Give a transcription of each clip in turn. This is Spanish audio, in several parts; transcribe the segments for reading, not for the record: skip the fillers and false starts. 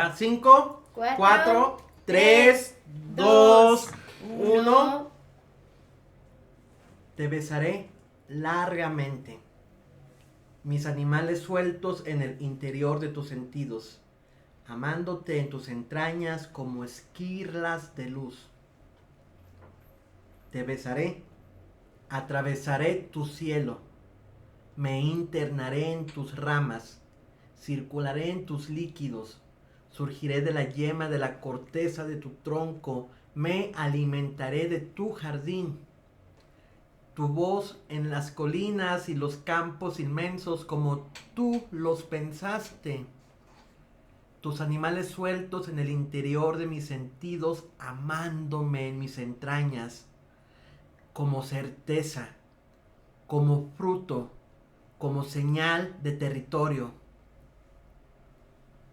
Va, 5, 4, 3, 2, 1. Te besaré largamente. Mis animales sueltos en el interior de tus sentidos, amándote en tus entrañas como esquirlas de luz. Te besaré, atravesaré tu cielo, me internaré en tus ramas, circularé en tus líquidos, surgiré de la yema de la corteza de tu tronco, me alimentaré de tu jardín. Tu voz en las colinas y los campos inmensos como tú los pensaste. Tus animales sueltos en el interior de mis sentidos, amándome en mis entrañas, como certeza, como fruto, como señal de territorio.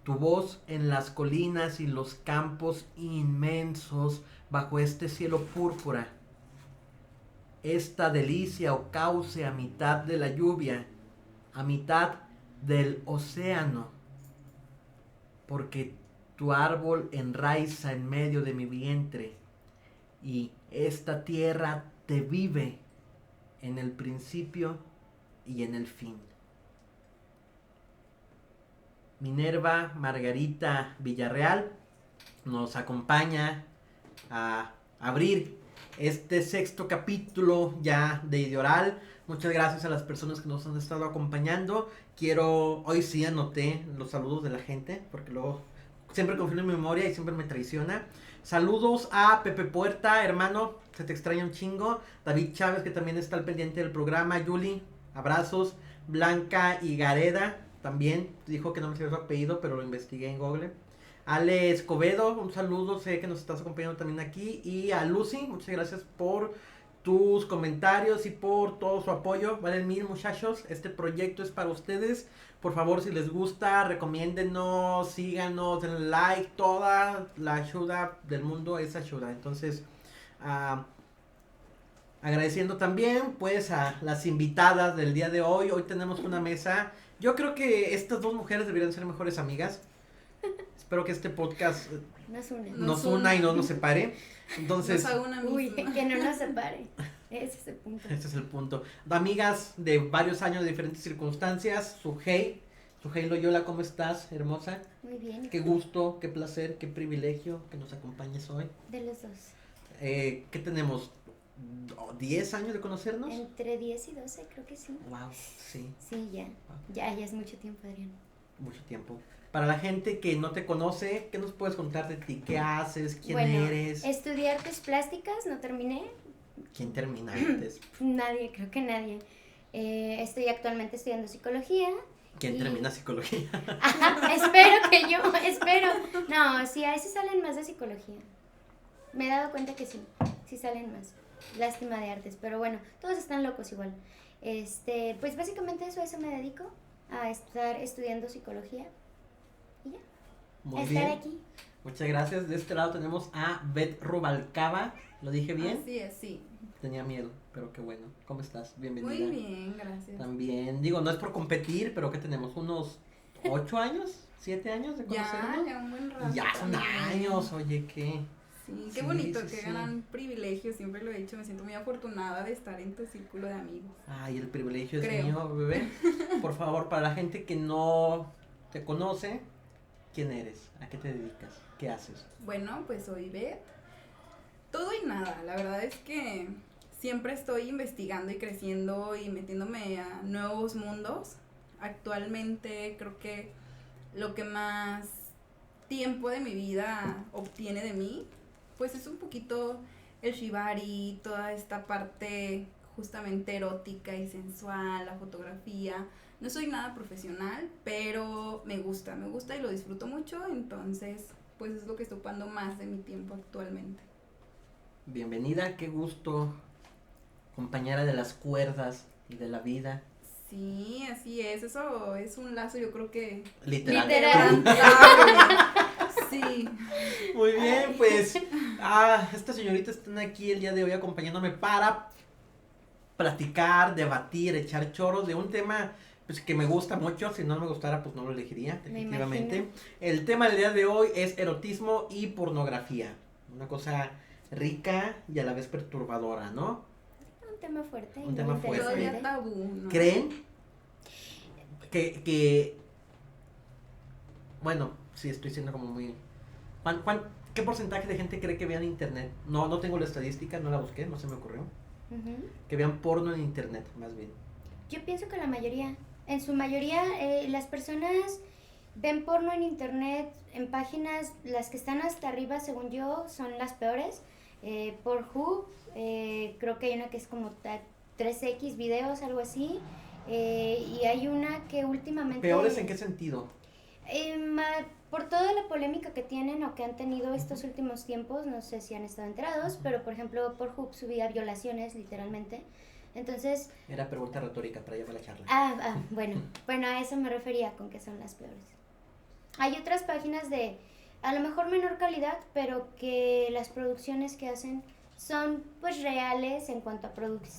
Tu voz en las colinas y los campos inmensos bajo este cielo púrpura. Esta delicia o cauce a mitad de la lluvia, a mitad del océano, porque tu árbol enraiza en medio de mi vientre y esta tierra te vive en el principio y en el fin. Minerva Margarita Villarreal nos acompaña a abrir este 6º capítulo ya de Ideoral. Muchas gracias a las personas que nos han estado acompañando. Hoy sí anoté los saludos de la gente, porque luego siempre confío en mi memoria y siempre me traiciona. Saludos a Pepe Puerta, hermano, se te extraña un chingo. David Chávez, que también está al pendiente del programa. Yuli, abrazos. Blanca Higareda, también dijo que no me sabía su apellido, pero lo investigué en Google. Ale Escobedo, un saludo, sé que nos estás acompañando también aquí. Y a Lucy, muchas gracias por tus comentarios y por todo su apoyo. Valen 1000, muchachos, este proyecto es para ustedes. Por favor, si les gusta, recomiéndenos, síganos, denle like. Toda la ayuda del mundo es ayuda. Entonces, agradeciendo también pues a las invitadas del día de hoy. Hoy tenemos una mesa. Yo creo que estas dos mujeres deberían ser mejores amigas. Espero que este podcast nos una y no nos separe. Entonces, uy, que no nos separe. Ese es el punto. Ese es el punto. Amigas de varios años de diferentes circunstancias. Sujei Loyola, ¿cómo estás, hermosa? Muy bien. Qué gusto, qué placer, qué privilegio que nos acompañes hoy. De los dos. ¿Qué tenemos? ¿10 años de conocernos? Entre 10 y 12, creo que sí. Wow, sí. Sí, ya. Wow. Ya es mucho tiempo, Adrián. Mucho tiempo. Para la gente que no te conoce, ¿qué nos puedes contar de ti? ¿Qué haces? ¿Quién eres? Estudié artes plásticas, no terminé. ¿Quién termina antes? Nadie, creo que nadie. Estoy actualmente estudiando psicología. ¿Quién termina psicología? Ajá, espero. No, sí, a veces salen más de psicología. Me he dado cuenta que sí salen más. Lástima de artes, pero bueno, todos están locos igual. Pues básicamente eso me dedico, a estar estudiando psicología. Y ya. Muy estar bien. aquí. Muchas gracias. De este lado tenemos a Beth Rubalcaba. ¿Lo dije bien? Así es, sí. Tenía miedo, pero qué bueno. ¿Cómo estás? Bienvenida. Muy bien, gracias. También, digo, no es por competir, pero ¿qué tenemos? ¿Unos 8 años? ¿7 años de conocernos? Ya un buen rato. Ya son años, oye, ¿qué? Sí, Sí, qué bonito, sí, qué sí. gran privilegio, siempre lo he dicho, me siento muy afortunada de estar en tu círculo de amigos. Ay, el privilegio es Creo. mío, bebé. Por favor, para la gente que no te conoce, ¿quién eres? ¿A qué te dedicas? ¿Qué haces? Bueno, pues soy Beth. Todo y nada, la verdad es que siempre estoy investigando y creciendo y metiéndome a nuevos mundos. Actualmente creo que lo que más tiempo de mi vida obtiene de mí, pues es un poquito el shibari, toda esta parte justamente erótica y sensual, la fotografía. No soy nada profesional, pero me gusta y lo disfruto mucho, entonces pues es lo que estoy ocupando más de mi tiempo actualmente. Bienvenida, qué gusto, compañera de las cuerdas y de la vida. Sí, así es, eso es un lazo yo creo que Literal. Sí. Muy bien, pues estas señoritas están aquí el día de hoy acompañándome para platicar, debatir, echar choros de un tema pues que me gusta mucho, si no me gustara pues no lo elegiría, Me definitivamente. imagino. El tema del día de hoy es erotismo y pornografía, una cosa rica y a la vez perturbadora, ¿no? Un tema fuerte. Un y tema muy fuerte. Todavía interesante. tabú, ¿no? ¿Creen que bueno, sí estoy siendo como muy... ¿Qué porcentaje de gente cree que vean internet? No tengo la estadística, no la busqué, no se me ocurrió. Ujú. Que vean porno en internet, más bien. Yo pienso que la mayoría, en su mayoría, las personas ven porno en internet, en páginas, las que están hasta arriba, según yo, son las peores. Pornhub, creo que hay una que es como 3X videos, algo así. Y hay una que últimamente... ¿Peores en qué sentido? Por toda la polémica que tienen o que han tenido estos últimos tiempos, no sé si han estado enterados, pero por ejemplo, Pornhub subía violaciones, literalmente. Entonces, Era pregunta retórica para llevar la charla. bueno, a eso me refería con que son las peores. Hay otras páginas de a lo mejor menor calidad, pero que las producciones que hacen son pues reales en cuanto a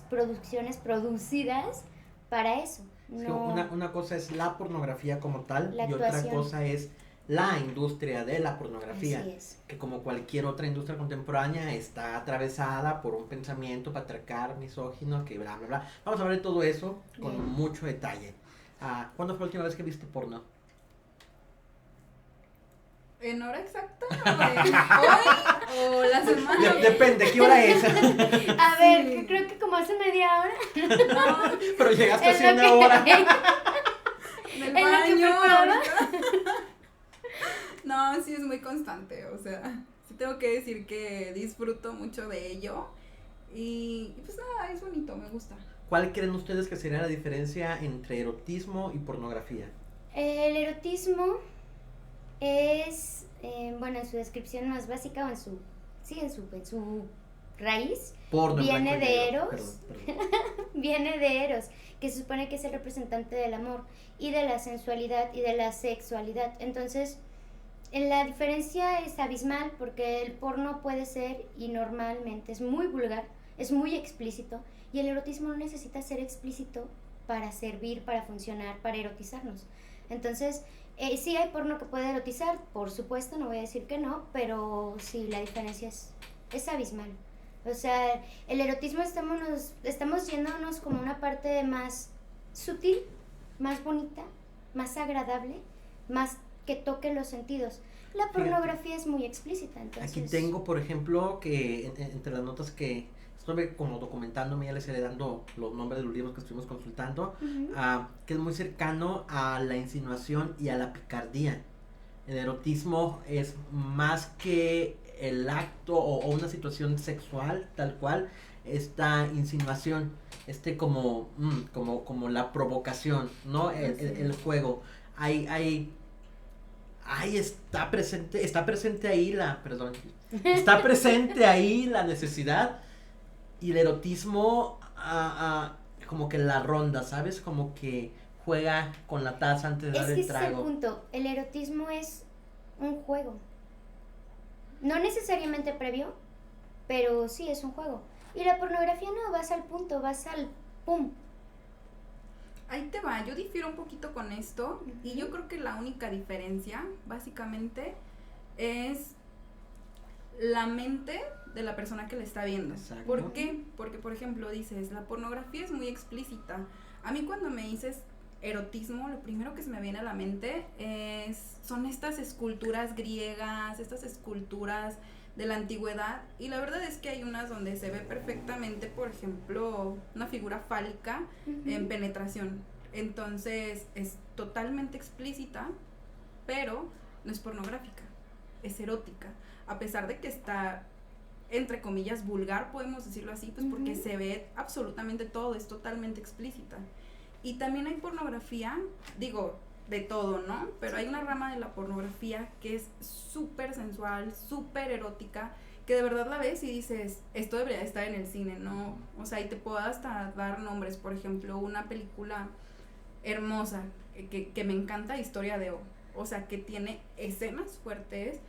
producciones producidas para eso. Es que No una cosa es la pornografía como tal la y otra actuación. cosa es la industria de la pornografía. Así es. Que como cualquier otra industria contemporánea está atravesada por un pensamiento patriarcal, misógino, que bla, bla, bla. Vamos a ver de todo eso con Bien. mucho detalle. ¿Cuándo fue la última vez que viste porno? ¿En hora exacta? ¿Hoy? ¿O la semana? Depende, ¿qué hora es? A ver, Sí. que creo que como hace media hora. No, Pero llegaste Es hace lo una que- hora. en el ¿Es lo que baño. preparaba? ahorita. No, sí es muy constante, o sea, sí tengo que decir que disfruto mucho de ello. Y pues nada, es bonito, me gusta. ¿Cuál creen ustedes que sería la diferencia entre erotismo y pornografía? El erotismo es, bueno, en su descripción más básica o en su raíz, Porno en Viene blanco y de negro. Eros. Perdón. viene de Eros, que se supone que es el representante del amor y de la sensualidad y de la sexualidad. Entonces, la diferencia es abismal porque el porno puede ser y normalmente es muy vulgar, es muy explícito y el erotismo no necesita ser explícito para servir, para funcionar, para erotizarnos. Entonces, sí hay porno que puede erotizar, por supuesto, no voy a decir que no, pero sí, la diferencia es abismal. O sea, el erotismo estamos yéndonos como una parte más sutil, más bonita, más agradable, más que toque los sentidos. La pornografía es muy explícita, entonces... Aquí tengo, por ejemplo, que entre las notas que estuve como documentándome, ya les iré dando los nombres de los libros que estuvimos consultando, Ujú. que es muy cercano a la insinuación y a la picardía. El erotismo es más que el acto o una situación sexual, tal cual, esta insinuación, como la provocación, ¿no? El juego. Ahí está presente ahí está presente ahí la necesidad y el erotismo como que la ronda, ¿sabes? Como que juega con la taza antes de Es dar que el ese es el trago. punto, el erotismo es un juego. No necesariamente previo, pero sí es un juego. Y la pornografía no, vas al punto, vas al pum. Ahí te va, yo difiero un poquito con esto y yo creo que la única diferencia, básicamente, es la mente de la persona que le está viendo. Exacto. ¿Por qué? Porque, por ejemplo, dices, la pornografía es muy explícita. A mí cuando me dices erotismo, lo primero que se me viene a la mente son estas esculturas griegas, estas esculturas de la antigüedad, y la verdad es que hay unas donde se ve perfectamente, por ejemplo, una figura fálica en penetración. Entonces es totalmente explícita, pero no es pornográfica, es erótica, a pesar de que está entre comillas vulgar, podemos decirlo así, pues porque Ujú. se ve absolutamente todo, es totalmente explícita. Y también hay pornografía, digo, de todo, ¿no? Pero hay una rama de la pornografía que es súper sensual, súper erótica, que de verdad la ves y dices, esto debería estar en el cine, ¿no? O sea, y te puedo hasta dar nombres, por ejemplo, una película hermosa que me encanta, Historia de O. O sea, que tiene escenas fuertes.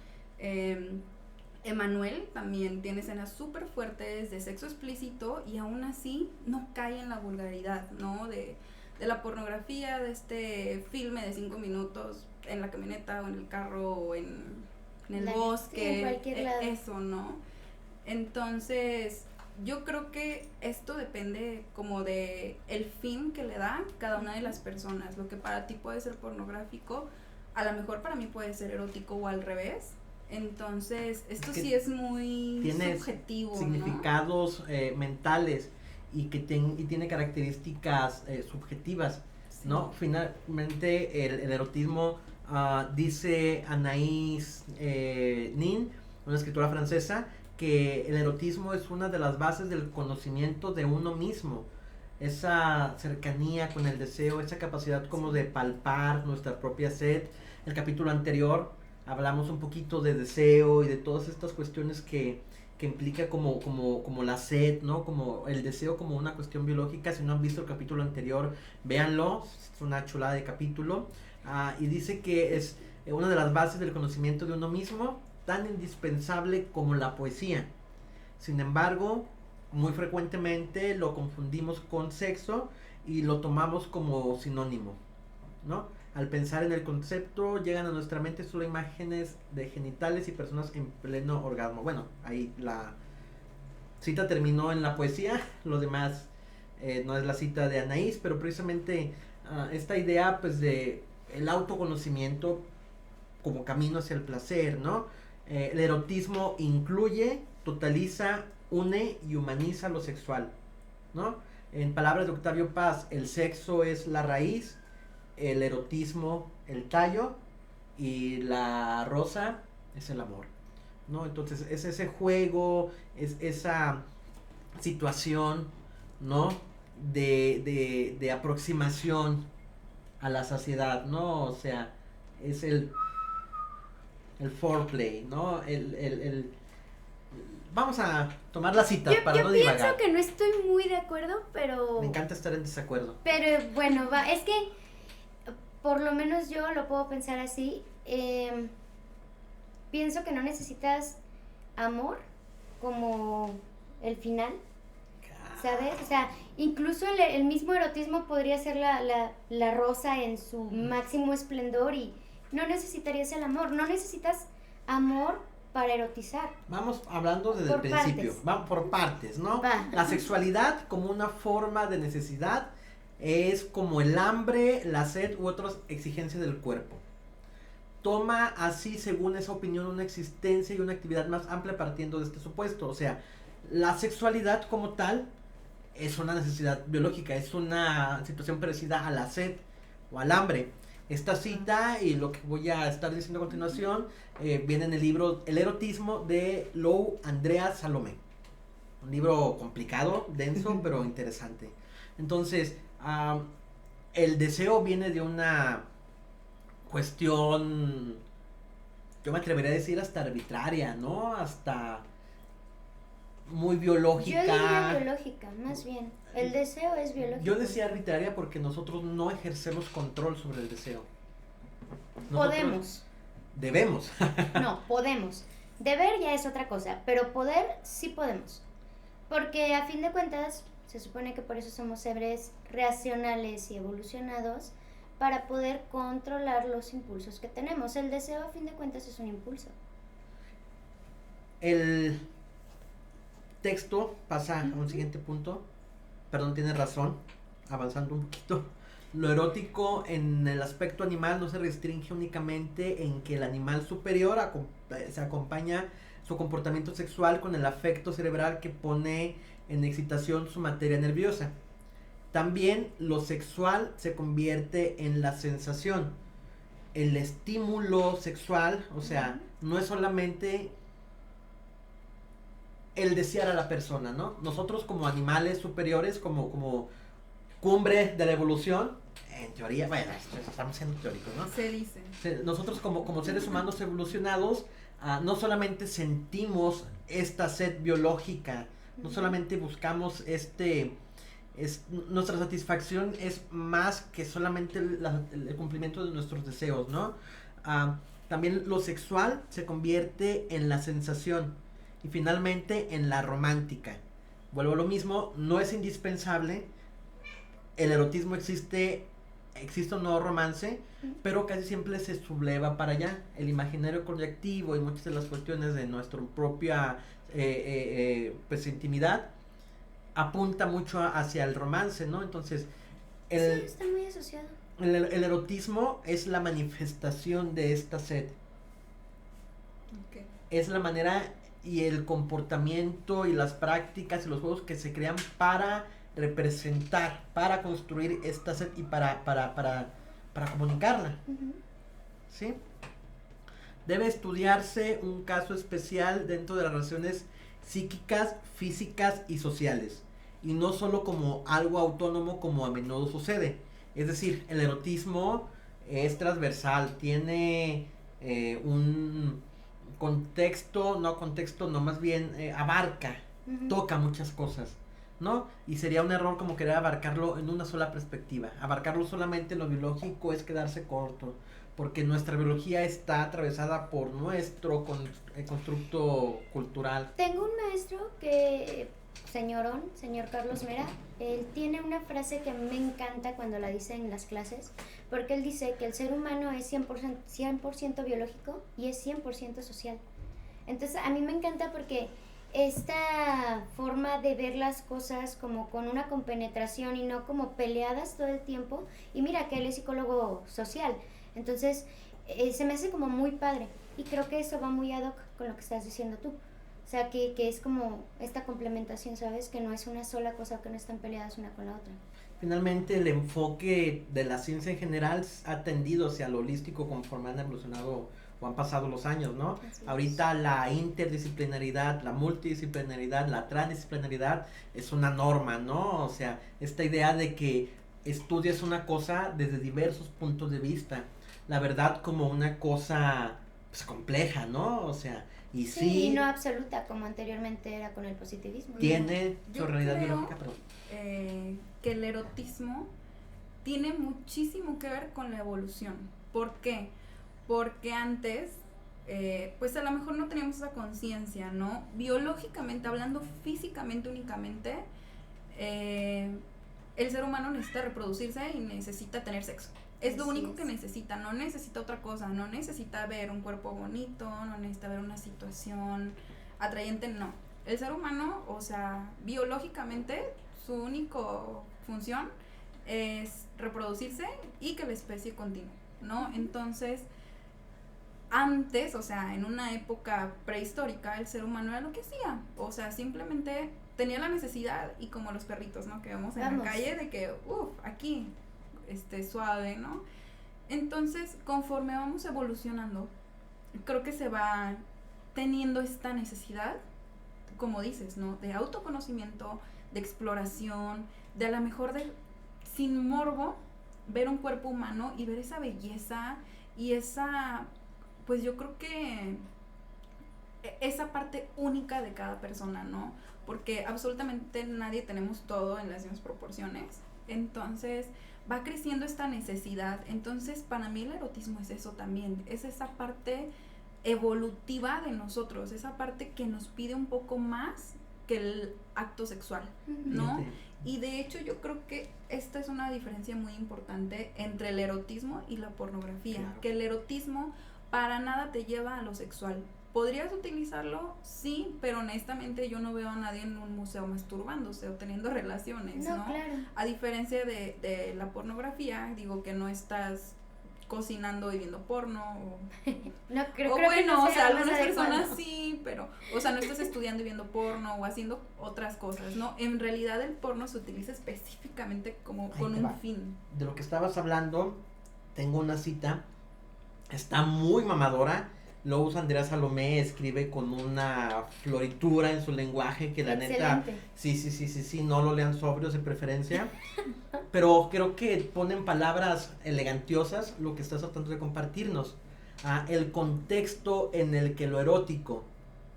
Emanuel también tiene escenas súper fuertes de sexo explícito y aún así no cae en la vulgaridad, ¿no? De la pornografía, de este filme de 5 minutos en la camioneta o en el carro o en el bosque, sí, en cualquier lado. eso, ¿no? Entonces, yo creo que esto depende como de el fin que le da cada una de las personas. Lo que para ti puede ser pornográfico, a lo mejor para mí puede ser erótico o al revés. Entonces, esto sí es muy subjetivo, significados mentales y tiene características subjetivas, sí. ¿No? Finalmente, el erotismo, dice Anaïs Nin, una escritora francesa, que el erotismo es una de las bases del conocimiento de uno mismo. Esa cercanía con el deseo, esa capacidad como de palpar nuestra propia sed. El capítulo anterior hablamos un poquito de deseo y de todas estas cuestiones que implica como la sed, ¿no? Como el deseo como una cuestión biológica. Si no han visto el capítulo anterior, véanlo, es una chulada de capítulo. Y dice que es una de las bases del conocimiento de uno mismo, tan indispensable como la poesía. Sin embargo, muy frecuentemente lo confundimos con sexo y lo tomamos como sinónimo, ¿no? Al pensar en el concepto, llegan a nuestra mente solo imágenes de genitales y personas en pleno orgasmo. Bueno, ahí la cita terminó en la poesía, lo demás no es la cita de Anaïs, pero precisamente esta idea pues de el autoconocimiento como camino hacia el placer, ¿no? El erotismo incluye, totaliza, une y humaniza lo sexual, ¿no? En palabras de Octavio Paz, el sexo es la raíz, el erotismo el tallo y la rosa es el amor, ¿no? Entonces es ese juego, es esa situación, ¿no? De aproximación a la saciedad, ¿no? O sea, es el foreplay, ¿no? Vamos a tomar la cita para no divagar. Yo pienso que no estoy muy de acuerdo, pero... Me encanta estar en desacuerdo. Pero bueno, es que por lo menos yo lo puedo pensar así. Pienso que no necesitas amor como el final, ¿sabes? O sea, incluso el mismo erotismo podría ser la rosa en su máximo esplendor y no necesitarías el amor, no necesitas amor para erotizar. Vamos hablando desde el principio, vamos por partes, ¿no? La sexualidad como una forma de necesidad es como el hambre, la sed u otras exigencias del cuerpo. Toma así, según esa opinión, una existencia y una actividad más amplia partiendo de este supuesto. O sea, la sexualidad como tal es una necesidad biológica, es una situación parecida a la sed o al hambre. Esta cita y lo que voy a estar diciendo a continuación viene en el libro El erotismo de Lou Andrea Salomé. Un libro complicado, denso, pero interesante. Entonces, el deseo viene de una cuestión, yo me atrevería a decir hasta arbitraria, ¿no? Hasta muy biológica. Yo diría biológica, más bien. El deseo es biológico. Yo decía arbitraria porque nosotros no ejercemos control sobre el deseo. Podemos. Debemos. No, podemos. Deber ya es otra cosa, pero poder sí podemos. Porque a fin de cuentas, se supone que por eso somos seres racionales y evolucionados, para poder controlar los impulsos que tenemos. El deseo a fin de cuentas es un impulso. El texto pasa a un siguiente punto. Perdón, tienes razón, avanzando un poquito. Lo erótico en el aspecto animal no se restringe únicamente en que el animal superior se acompaña su comportamiento sexual con el afecto cerebral que pone en excitación su materia nerviosa. También lo sexual se convierte en la sensación. El estímulo sexual, o sea, no es solamente el desear a la persona, ¿no? Nosotros como animales superiores, como cumbre de la evolución, en teoría, bueno, estamos siendo teóricos, ¿no? Se dice. Nosotros como seres humanos evolucionados, no solamente sentimos esta sed biológica, no solamente buscamos nuestra satisfacción es más que solamente el cumplimiento de nuestros deseos, ¿no? También lo sexual se convierte en la sensación y finalmente en la romántica. Vuelvo a lo mismo, no es indispensable el erotismo existe un nuevo romance, Ujú. pero casi siempre se subleva para allá. El imaginario colectivo y muchas de las cuestiones de nuestra propia pues intimidad apunta mucho hacia el romance, ¿no? Entonces, Sí, el, está muy asociado. el erotismo es la manifestación de esta sed. Ok. Es la manera y el comportamiento y las prácticas y los juegos que se crean para representar, para construir esta sed y para comunicarla, Ujú. ¿sí? Debe estudiarse un caso especial dentro de las relaciones psíquicas, físicas y sociales, y no solo como algo autónomo como a menudo sucede. Es decir, el erotismo es transversal, tiene un contexto, no, más bien abarca, Ujú. toca muchas cosas, ¿no? Y sería un error como querer abarcarlo en una sola perspectiva. Abarcarlo solamente en lo biológico es quedarse corto, porque nuestra biología está atravesada por nuestro constructo cultural. Tengo un maestro que, señor Carlos Mera, él tiene una frase que me encanta cuando la dice en las clases, porque él dice que el ser humano es 100% biológico y es 100% social. Entonces a mí me encanta porque esta forma de ver las cosas como con una compenetración y no como peleadas todo el tiempo, y mira que él es psicólogo social, entonces se me hace como muy padre y creo que eso va muy ad hoc con lo que estás diciendo tú. O sea, que es como esta complementación, ¿sabes? Que no es una sola cosa, que no están peleadas una con la otra. Finalmente, el enfoque de la ciencia en general ha tendido hacia lo holístico conforme han evolucionado o han pasado los años, ¿no? Así es. Ahorita la interdisciplinaridad, la multidisciplinaridad, la transdisciplinaridad es una norma, ¿no? O sea, esta idea de que estudias una cosa desde diversos puntos de vista, la verdad como una cosa pues compleja, ¿no? O sea, y Sí, sí, y no absoluta como anteriormente era con el positivismo. tiene su Yo realidad creo, biológica, pero que el erotismo tiene muchísimo que ver con la evolución. ¿Por qué? Porque antes, pues a lo mejor no teníamos esa conciencia, ¿no? Biológicamente, hablando físicamente únicamente, el ser humano necesita reproducirse y necesita tener sexo. Es lo Así único es. que necesita, no necesita otra cosa, no necesita ver un cuerpo bonito, no necesita ver una situación atrayente, no. El ser humano, o sea, biológicamente, su única función es reproducirse y que la especie continúe, ¿no? Entonces, antes, o sea, en una época prehistórica, el ser humano era lo que hacía, o sea, simplemente tenía la necesidad y como los perritos, ¿no? Que vemos en Vamos. la calle de que, aquí, suave, ¿no? Entonces, conforme vamos evolucionando, creo que se va teniendo esta necesidad, como dices, ¿no? De autoconocimiento, de exploración, de a lo mejor de, sin morbo, ver un cuerpo humano y ver esa belleza y esa, pues yo creo que esa parte única de cada persona, ¿no? Porque absolutamente nadie tenemos todo en las mismas proporciones. Entonces va creciendo esta necesidad. Entonces para mí el erotismo es eso también, es esa parte evolutiva de nosotros, esa parte que nos pide un poco más que el acto sexual, ¿no? fíjate, Y de hecho yo creo que esta es una diferencia muy importante entre el erotismo y la pornografía, Claro. que el erotismo para nada te lleva a lo sexual. ¿Podrías utilizarlo? Sí, pero honestamente yo no veo a nadie en un museo masturbándose o teniendo relaciones, ¿no? No, claro. A diferencia de la pornografía, digo que no estás cocinando y viendo porno No, creo o que bueno, no o sea sea, lo más algunas adecuado. personas sí, pero, o sea, no estás estudiando y viendo porno o haciendo otras cosas, ¿no? En realidad el porno se utiliza específicamente como Ahí con te un va. fin. de lo que estabas hablando, tengo una cita, está muy mamadora, lo usa Andrea Salomé, escribe con una floritura en su lenguaje que la neta, Excelente. sí, no lo lean sobrios de preferencia, pero creo que pone en palabras elegantiosas lo que estás tratando de compartirnos, el contexto en el que lo erótico,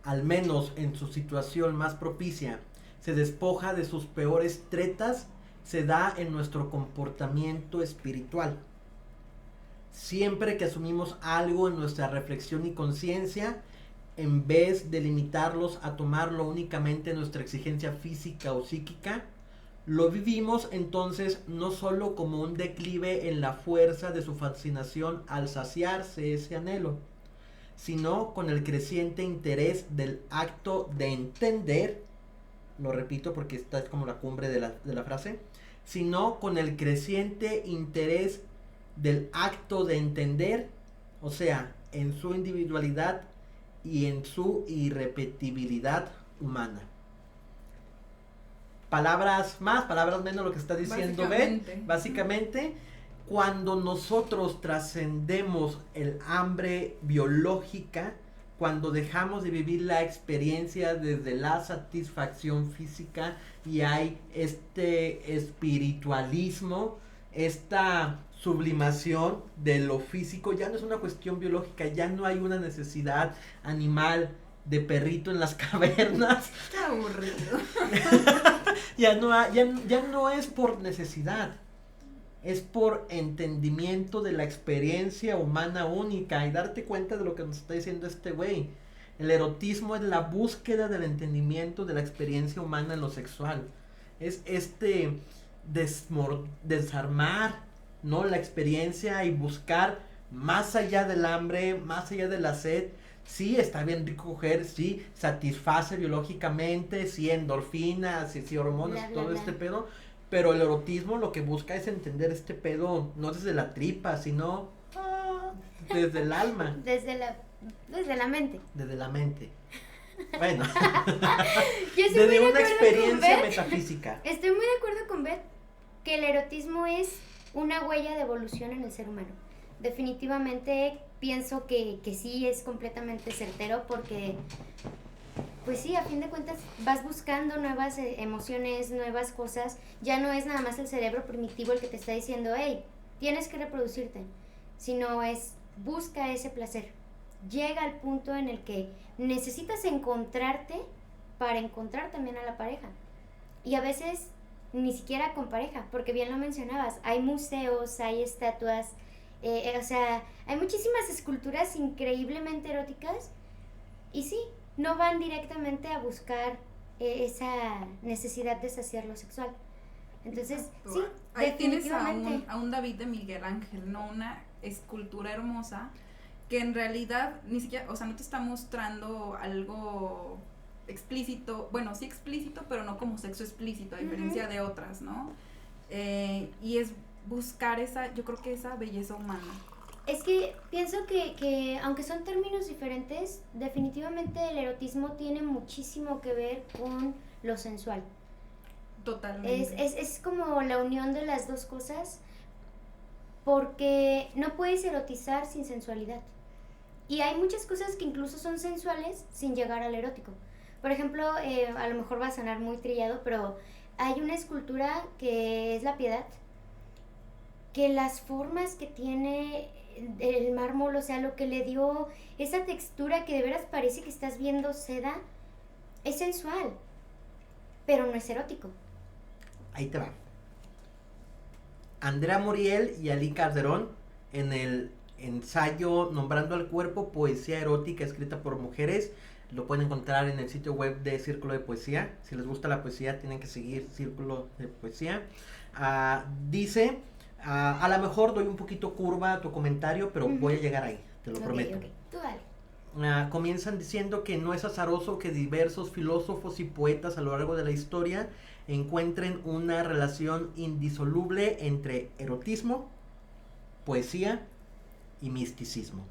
al menos en su situación más propicia, se despoja de sus peores tretas, se da en nuestro comportamiento espiritual. Siempre que asumimos algo en nuestra reflexión y conciencia, en vez de limitarlos a tomarlo únicamente en nuestra exigencia física o psíquica, Lo vivimos entonces no solo como un declive en la fuerza de su fascinación al saciarse ese anhelo, sino con el creciente interés del acto de entender, lo repito porque esta es como la cumbre de la frase, sino con el creciente interés del acto de entender, o sea, en su individualidad y en su irrepetibilidad humana. Palabras más, palabras menos, lo que está diciendo Beth. Básicamente, cuando nosotros trascendemos el hambre biológica, cuando dejamos de vivir la experiencia desde la satisfacción física y hay este espiritualismo, esta sublimación de lo físico, ya no es una cuestión biológica, ya no hay una necesidad animal de perrito en las cavernas. Qué aburrido. ya no es por necesidad, es por entendimiento de la experiencia humana única y darte cuenta de lo que nos está diciendo este güey. El erotismo es la búsqueda del entendimiento de la experiencia humana en lo sexual. Es desarmar, ¿no?, la experiencia y buscar más allá del hambre, más allá de la sed. Sí, está bien rico coger, sí, satisface biológicamente, sí, endorfinas, sí, hormonas, todo este pedo, pero el erotismo lo que busca es entender este pedo no desde la tripa, sino desde el alma. Desde la mente. Desde la mente. Bueno. Desde una experiencia metafísica. Estoy muy de acuerdo con Beth que el erotismo es una huella de evolución en el ser humano. Definitivamente pienso que sí es completamente certero porque, pues sí, a fin de cuentas vas buscando nuevas emociones, nuevas cosas. Ya no es nada más el cerebro primitivo el que te está diciendo, hey, tienes que reproducirte, sino es busca ese placer. Llega al punto en el que necesitas encontrarte para encontrar también a la pareja. Y a veces ni siquiera con pareja, porque bien lo mencionabas, hay museos, hay estatuas, o sea, hay muchísimas esculturas increíblemente eróticas y sí, no van directamente a buscar esa necesidad de saciar lo sexual. Entonces, sí, ahí tienes definitivamente. a un David de Miguel Ángel, ¿no? Una escultura hermosa que en realidad ni siquiera, o sea, no te está mostrando algo explícito, bueno, sí explícito, pero no como sexo explícito, a diferencia de otras, ¿no? Y es buscar yo creo que esa belleza humana. Es que pienso que aunque son términos diferentes, definitivamente el erotismo tiene muchísimo que ver con lo sensual. Totalmente. Es como la unión de las dos cosas, porque no puedes erotizar sin sensualidad. Y hay muchas cosas que incluso son sensuales sin llegar al erótico. Por ejemplo, a lo mejor va a sonar muy trillado, pero hay una escultura que es la Piedad, que las formas que tiene el mármol, o sea, lo que le dio esa textura que de veras parece que estás viendo seda, es sensual, pero no es erótico. Ahí te va. Andrea Muriel y Ali Calderón, en el ensayo Nombrando al Cuerpo, poesía erótica escrita por mujeres, lo pueden encontrar en el sitio web de Círculo de Poesía. Si les gusta la poesía, tienen que seguir Círculo de Poesía. Dice, a lo mejor doy un poquito curva a tu comentario, pero voy a llegar ahí, te lo prometo. Okay. Tú dale. Comienzan diciendo que no es azaroso que diversos filósofos y poetas a lo largo de la historia encuentren una relación indisoluble entre erotismo, poesía y misticismo,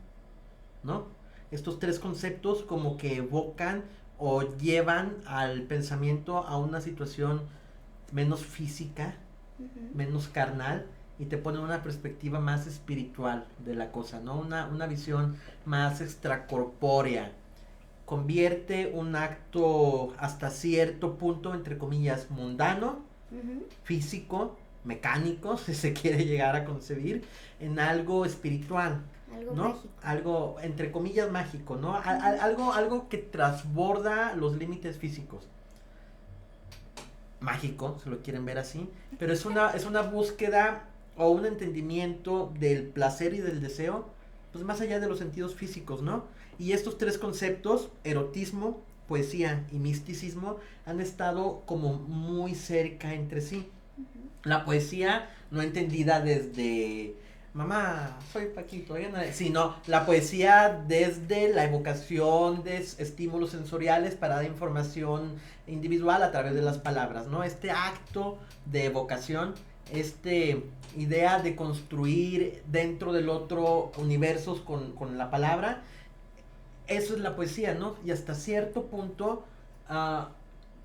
¿no? Estos tres conceptos como que evocan o llevan al pensamiento a una situación menos física, menos carnal, y te ponen una perspectiva más espiritual de la cosa, ¿no? Una visión más extracorpórea. Convierte un acto hasta cierto punto, entre comillas, mundano, físico, mecánico, si se quiere llegar a concebir, en algo espiritual, algo ¿no? mágico. Algo, entre comillas, mágico, ¿no? Algo que trasborda los límites físicos. Mágico, si lo quieren ver así, pero es una búsqueda o un entendimiento del placer y del deseo, pues más allá de los sentidos físicos, ¿no? Y estos tres conceptos, erotismo, poesía y misticismo han estado como muy cerca entre sí. La poesía no entendida desde mamá, soy Paquito, sino la poesía desde la evocación de estímulos sensoriales para dar información individual a través de las palabras, ¿no? Este acto de evocación, idea de construir dentro del otro universos con la palabra, eso es la poesía, ¿no? Y hasta cierto punto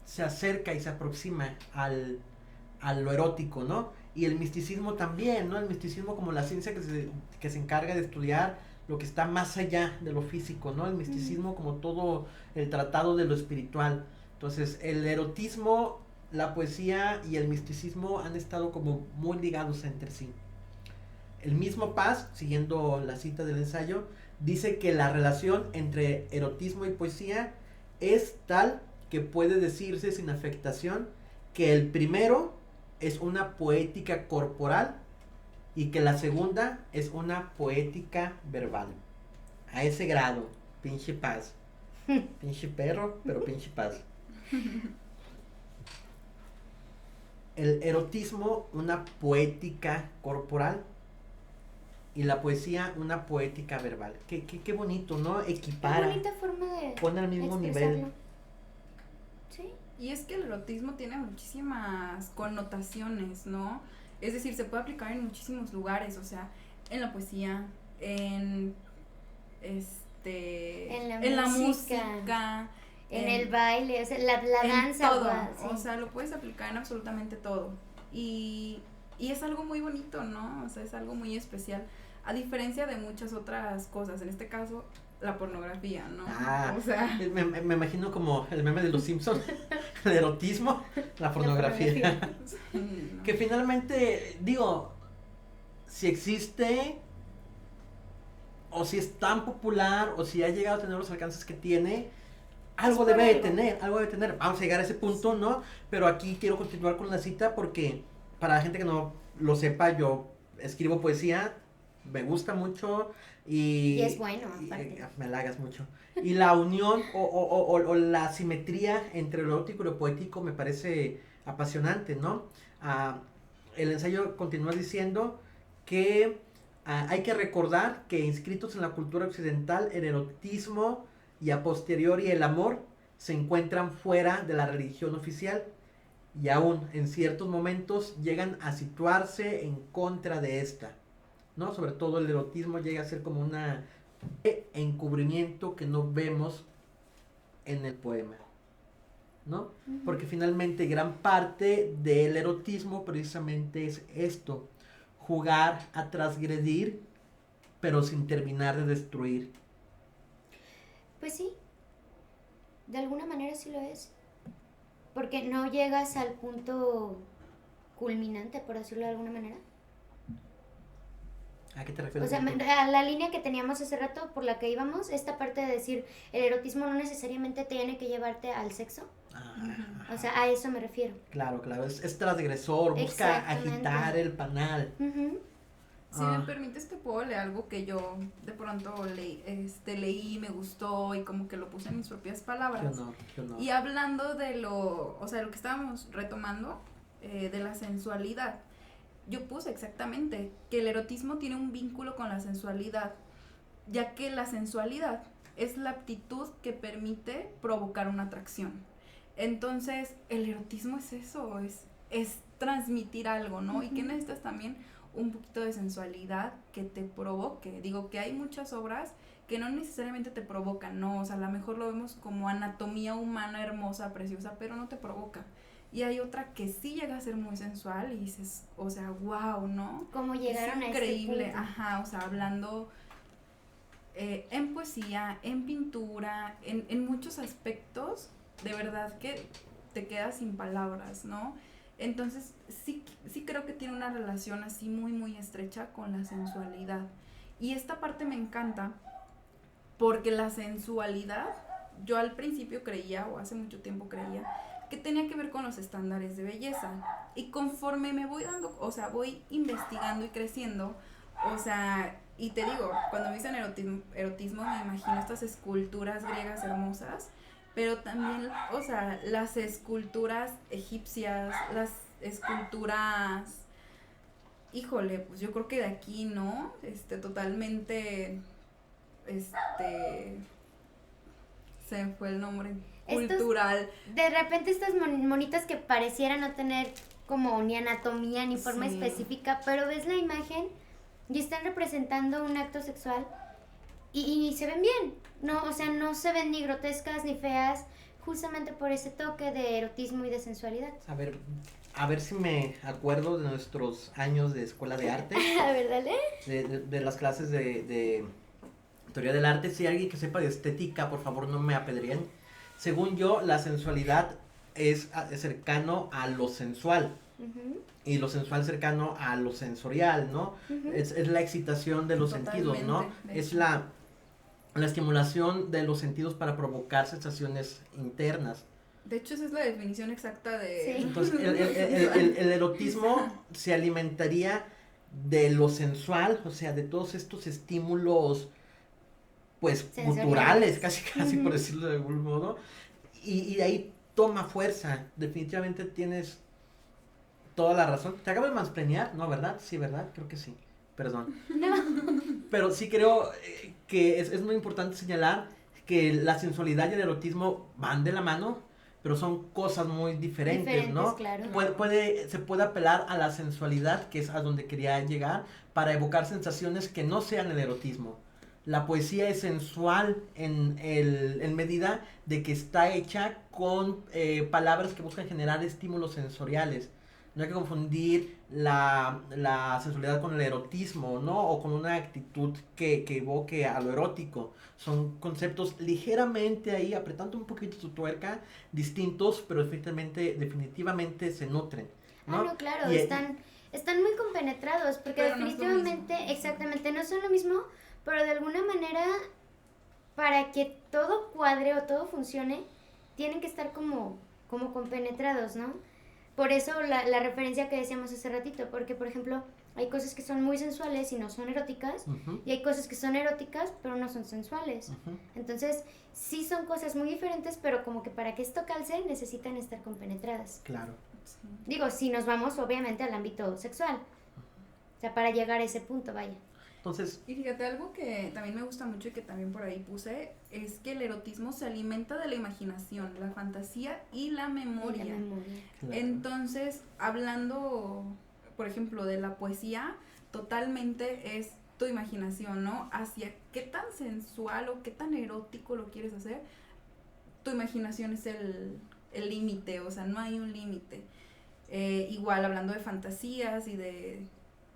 se acerca y se aproxima a lo erótico, ¿no? Y el misticismo también, ¿no? El misticismo como la ciencia que se encarga de estudiar lo que está más allá de lo físico, ¿no? El misticismo como todo el tratado de lo espiritual. Entonces, el erotismo, la poesía y el misticismo han estado como muy ligados entre sí. El mismo Paz, siguiendo la cita del ensayo, dice que la relación entre erotismo y poesía es tal que puede decirse sin afectación que el primero es una poética corporal y que la segunda es una poética verbal. A ese grado, pinche Paz. Pinche perro, pero pinche Paz. El erotismo, una poética corporal, y la poesía, una poética verbal. Qué bonito, ¿no? Equipara. Qué bonita forma de Pone al mismo expresarlo. nivel. Sí. Y es que el erotismo tiene muchísimas connotaciones, ¿no? Es decir, se puede aplicar en muchísimos lugares, o sea, en la poesía, en la música, en el baile, o sea, la danza, todo, sí. O sea, lo puedes aplicar en absolutamente todo. Y es algo muy bonito, ¿no? O sea, es algo muy especial, a diferencia de muchas otras cosas, en este caso, la pornografía, ¿no? O sea, me imagino como el meme de los Simpsons, el erotismo, la pornografía. Sí, ¿no? Que finalmente, digo, si existe, o si es tan popular, o si ha llegado a tener los alcances que tiene, algo debe de tener. Vamos a llegar a ese punto, ¿no? Pero aquí quiero continuar con la cita porque para la gente que no lo sepa, yo escribo poesía, me gusta mucho y es bueno, aparte. Me halagas mucho. Y la unión o la simetría entre lo erótico y lo poético me parece apasionante, ¿no? El ensayo continúa diciendo que hay que recordar que inscritos en la cultura occidental, el erotismo y a posteriori el amor se encuentran fuera de la religión oficial y aún en ciertos momentos llegan a situarse en contra de esta, ¿no? Sobre todo el erotismo llega a ser como una encubrimiento que no vemos en el poema, ¿no? Porque finalmente gran parte del erotismo precisamente es esto, jugar a transgredir pero sin terminar de destruir. Pues sí, de alguna manera sí lo es, porque no llegas al punto culminante, por decirlo de alguna manera. ¿A qué te refieres? O sea, a la línea que teníamos hace rato por la que íbamos, esta parte de decir, el erotismo no necesariamente tiene que llevarte al sexo. O sea, a eso me refiero. Claro, es transgresor, busca agitar el panal. Si me permites, te puedo leer algo que yo de pronto leí, me gustó y como que lo puse en mis propias palabras. Qué honor. Y hablando de lo que estábamos retomando, de la sensualidad, yo puse exactamente que el erotismo tiene un vínculo con la sensualidad, ya que la sensualidad es la aptitud que permite provocar una atracción. Entonces, el erotismo es eso, es transmitir algo, ¿no? Y que necesitas también un poquito de sensualidad que te provoque. Digo que hay muchas obras que no necesariamente te provocan, ¿no? O sea, a lo mejor lo vemos como anatomía humana hermosa, preciosa, pero no te provoca. Y hay otra que sí llega a ser muy sensual y dices, o sea, wow, ¿no? ¿Cómo llegaron a increíble, este punto? Ajá, o sea, hablando en poesía, en pintura, en muchos aspectos, de verdad que te quedas sin palabras, ¿no? Entonces, sí creo que tiene una relación así muy, muy estrecha con la sensualidad. Y esta parte me encanta porque la sensualidad, yo al principio creía, o hace mucho tiempo creía, que tenía que ver con los estándares de belleza. Y conforme me voy voy investigando y creciendo, o sea, y te digo, cuando me dicen erotismo me imagino estas esculturas griegas hermosas, pero también, o sea, las esculturas egipcias, las esculturas, híjole, pues yo creo que de aquí, ¿no? Totalmente, se me fue el nombre, cultural. De repente estas monitas que parecieran no tener como ni anatomía ni forma Sí. específica, pero ves la imagen y están representando un acto sexual y se ven bien, no, o sea, no se ven ni grotescas ni feas, justamente por ese toque de erotismo y de sensualidad. A ver si me acuerdo de nuestros años de escuela de arte, A ver, dale. de las clases de teoría del arte. Si hay alguien que sepa de estética, por favor no me apedreen. Según yo, la sensualidad es cercano a lo sensual. Ujú, Y lo sensual cercano a lo sensorial, ¿no? ujú. Es la excitación de los sentidos, ¿no? Totalmente, de Es hecho. la estimulación de los sentidos para provocar sensaciones internas. De hecho, esa es la definición exacta de... Sí. Entonces, el erotismo se alimentaría de lo sensual, o sea, de todos estos estímulos, pues, Sensoriales. culturales, casi por Ujú. decirlo de algún modo, y de ahí toma fuerza. Definitivamente tienes toda la razón. ¿Te acabo de mansplanear? No, ¿verdad? Sí, ¿verdad? Creo que sí. Perdón. No. Pero sí creo que es muy importante señalar que la sensualidad y el erotismo van de la mano, pero son cosas muy diferentes, ¿no? Claro. Se puede apelar a la sensualidad, que es a donde quería llegar, para evocar sensaciones que no sean el erotismo. La poesía es sensual en medida de que está hecha con palabras que buscan generar estímulos sensoriales. No hay que confundir la sensualidad con el erotismo, ¿no? O con una actitud que evoque a lo erótico. Son conceptos ligeramente ahí, apretando un poquito su tuerca, distintos, pero definitivamente se nutren, ¿no? Ah, no, claro, Y, están muy compenetrados, porque Pero no es lo definitivamente, mismo. exactamente, no son lo mismo, pero de alguna manera, para que todo cuadre o todo funcione, tienen que estar como compenetrados, ¿no? Por eso la referencia que decíamos hace ratito, porque por ejemplo, hay cosas que son muy sensuales y no son eróticas, Ujú, y hay cosas que son eróticas pero no son sensuales. ujú. Entonces, sí son cosas muy diferentes, pero como que para que esto calce necesitan estar compenetradas. Claro. Sí. Digo, si nos vamos obviamente al ámbito sexual. O sea, para llegar a ese punto, vaya. Entonces, Y fíjate, algo que también me gusta mucho y que también por ahí puse, es que el erotismo se alimenta de la imaginación, la fantasía y la memoria. Y la memoria. claro. Entonces, hablando, por ejemplo, de la poesía, totalmente es tu imaginación, ¿no? Hacia qué tan sensual o qué tan erótico lo quieres hacer, tu imaginación es el límite, o sea, no hay un límite. Igual, hablando de fantasías y de,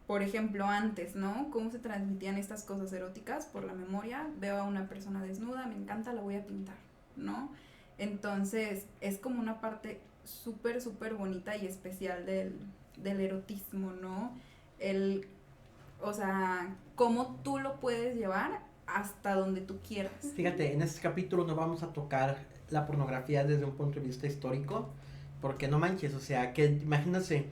por ejemplo, antes, ¿no? ¿Cómo se transmitían estas cosas eróticas? Por la memoria, veo a una persona desnuda, me encanta, la voy a pintar, ¿no? Entonces, es como una parte súper, súper bonita y especial del erotismo, ¿no? O sea, cómo tú lo puedes llevar hasta donde tú quieras. Fíjate, en este capítulo no vamos a tocar la pornografía desde un punto de vista histórico, porque no manches, o sea, que imagínense,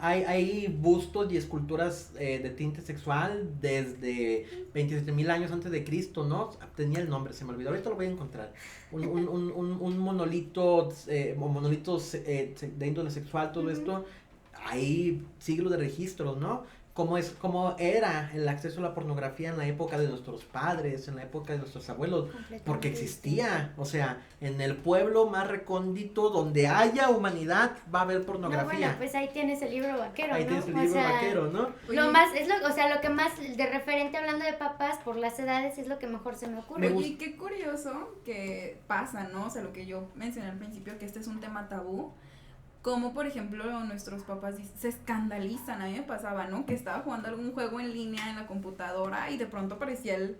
hay bustos y esculturas de tinte sexual desde 27,000 años antes de Cristo, ¿no? Tenía el nombre, se me olvidó, ahorita lo voy a encontrar. Un monolito, o monolitos de índole sexual, todo Ujú. esto, hay siglos de registros, ¿no? Cómo era el acceso a la pornografía en la época de nuestros padres, en la época de nuestros abuelos, Completamente porque existía, distinto. o sea, en el pueblo más recóndito donde haya humanidad va a haber No, pornografía. bueno, pues ahí tienes el libro vaquero, Ahí ¿no? tienes el O libro sea, vaquero, ¿no? Oye, Lo más, o sea, lo que más de referente hablando de papás por las edades es lo que mejor se me ocurre. Me Oye, y qué curioso que pasa, ¿no? O sea, lo que yo mencioné al principio, que este es un tema tabú. Como, por ejemplo, nuestros papás se escandalizan. A mí me pasaba, ¿no? Que estaba jugando algún juego en línea en la computadora y de pronto aparecía el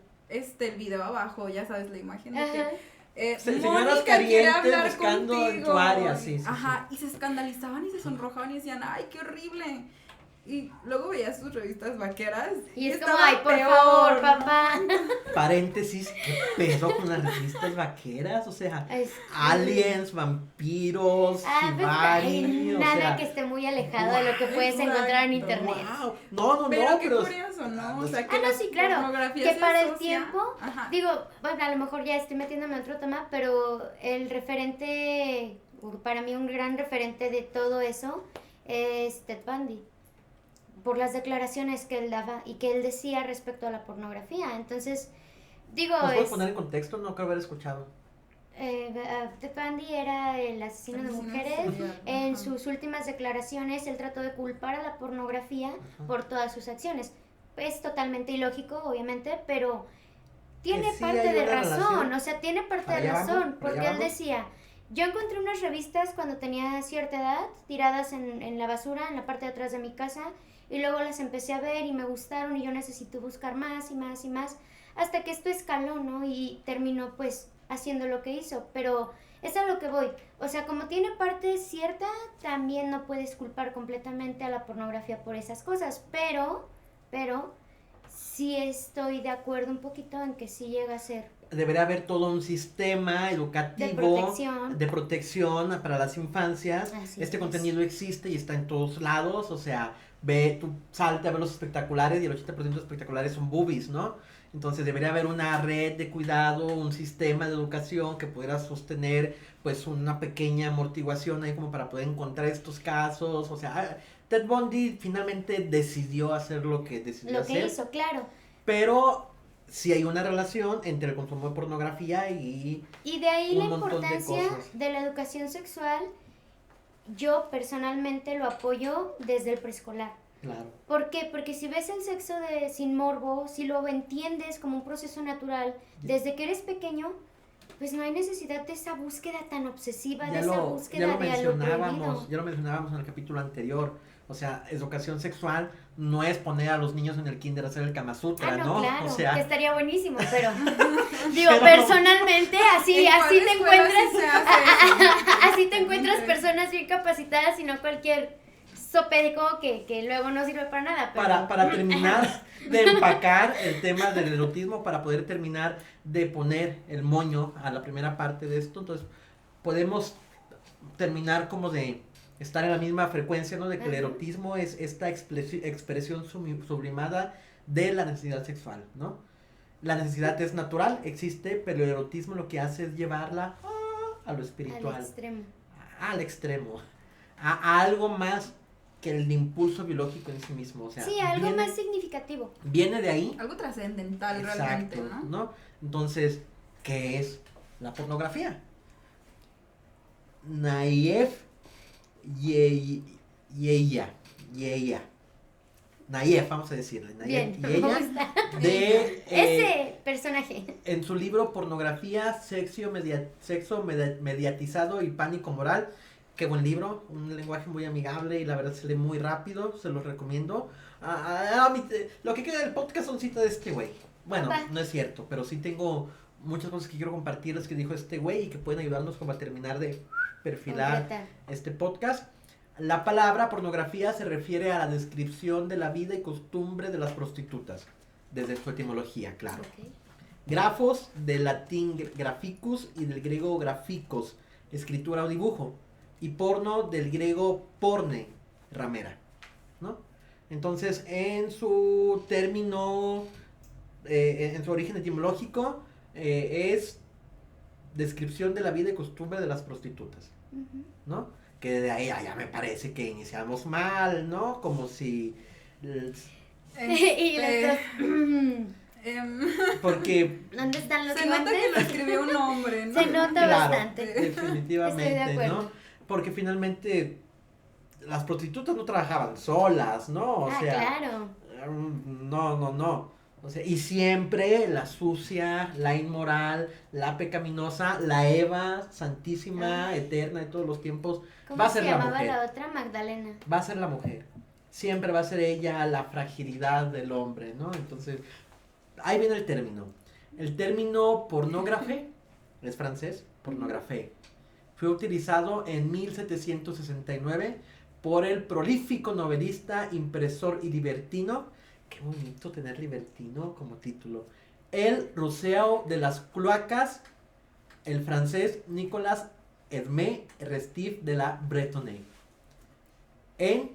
video abajo, ya sabes, la imagen de Ajá. que Señoras Mónica quiere calientes hablar buscando en contigo. tu área, sí. Ajá, y se escandalizaban y se sonrojaban y decían, ay, qué horrible. Y luego veía sus revistas vaqueras. Y es como, estaba ay, por peor, favor, ¿no? papá. Paréntesis, ¿qué pedo con las revistas vaqueras? O sea, Es- aliens, vampiros, Ah, pues, shibari, ay, o nada sea, que esté muy alejado de lo que puedes Exacto, encontrar en internet. wow. No, Pero qué pero curioso, ¿no? O sea, que Ah, no, la sí, claro, pornografía que se para el asocia- tiempo, Ajá. digo, bueno, a lo mejor ya estoy metiéndome en otro tema, pero el referente, para mí un gran referente de todo eso es Ted Bundy, por las declaraciones que él daba y que él decía respecto a la pornografía. Entonces, digo, ¿nos puedes es, poner en contexto? No creo haber escuchado. Ted Bundy era el asesino de mujeres. En sus últimas declaraciones, él trató de culpar a la pornografía Ajá. por todas sus acciones. Es totalmente ilógico, obviamente, pero tiene sí parte hay de una razón, relación. o sea, tiene parte Para de allá razón, vamos, para porque allá él vamos. decía, yo encontré unas revistas cuando tenía cierta edad, tiradas en la basura, en la parte de atrás de mi casa, y luego las empecé a ver y me gustaron y yo necesito buscar más y más y más, hasta que esto escaló, ¿no? Y terminó pues haciendo lo que hizo, pero es a lo que voy, o sea, como tiene parte cierta, también no puedes culpar completamente a la pornografía por esas cosas, pero sí estoy de acuerdo un poquito en que sí llega a ser Debería haber todo un sistema educativo de protección. de protección para las infancias. Así Este es. contenido existe y está en todos lados, o sea, tú salte a ver los espectaculares y el 80% de los espectaculares son boobies, ¿no? Entonces debería haber una red de cuidado, un sistema de educación que pudiera sostener pues una pequeña amortiguación ahí como para poder encontrar estos casos, o sea, Ted Bundy finalmente decidió hacer lo que decidió Lo que hacer, hizo, claro. pero sí hay una relación entre el consumo de pornografía y Y de ahí la un montón de importancia cosas. de la educación sexual, yo personalmente lo apoyo desde el preescolar. claro. ¿Por qué? Porque si ves el sexo sin morbo, si lo entiendes como un proceso natural, desde que eres pequeño, pues no hay necesidad de esa búsqueda tan obsesiva, de esa búsqueda de algo prohibido. Ya lo mencionábamos en el capítulo anterior. O sea, educación sexual no es poner a los niños en el kinder a hacer el Kama Sutra, Ah, no, ¿no? claro, O sea, que estaría buenísimo, pero digo, Pero- personalmente, así ¿En cuál te escuela encuentras, sí se hace eso? así te encuentras personas bien capacitadas y no cualquier sopédico que luego no sirve para nada. Pero... para terminar de empacar el tema del erotismo, para poder terminar de poner el moño a la primera parte de esto, entonces podemos terminar como de estar en la misma frecuencia, ¿no? De que el Ajá. erotismo es esta expresión sublimada de la necesidad sexual, ¿no? La necesidad es natural, existe, pero el erotismo lo que hace es llevarla a lo espiritual, al extremo. al extremo, a algo más que el impulso biológico en sí mismo, o sea, Sí, algo viene, más significativo. viene de ahí. Algo trascendental Exacto, realmente, ¿no? Entonces, ¿qué es la pornografía? Nayef Yeya. Nayef, vamos a decirle. Bien, Nayef me Yeya, gusta. de Ese personaje. en su libro Pornografía, Sexo Mediatizado y Pánico Moral. Qué buen libro, un lenguaje muy amigable y la verdad se lee muy rápido, se los recomiendo. Lo que queda del podcast son citas de este güey. Bueno, Va. no es cierto, pero sí tengo muchas cosas que quiero compartirles que dijo este güey y que pueden ayudarnos como a terminar de perfilar Concretar. este podcast. La palabra pornografía se refiere a la descripción de la vida y costumbre de las prostitutas, desde su etimología, claro. Ok. Grafos, del latín graficus y del griego graficos, escritura o dibujo. Y porno, del griego porne, ramera, ¿no? Entonces, en su término, en su origen etimológico, es descripción de la vida y costumbre de las prostitutas, Ujú. ¿no? Que de ahí ya me parece que iniciamos mal, ¿no? Como si... Y las dos. Porque ¿Dónde están los se nota que lo guantes? escribió un hombre, ¿no? Se nota Claro. bastante. definitivamente, Estoy de acuerdo. ¿no? Porque finalmente las prostitutas no trabajaban solas, ¿no? O sea, Claro. no. O sea, y siempre la sucia, la inmoral, la pecaminosa, la Eva santísima, eterna de todos los tiempos, ¿Cómo va a se ser la llamaba mujer. la otra? Magdalena. Va a ser la mujer. Siempre va a ser ella la fragilidad del hombre, ¿no? Entonces, ahí viene el término. El término pornógrafe, es francés, pornografé, fue utilizado en 1769 por el prolífico novelista, impresor y libertino. Qué bonito tener libertino como título. El Ruseo de las Cloacas, el francés Nicolas Edmé Restif de la Bretonne. En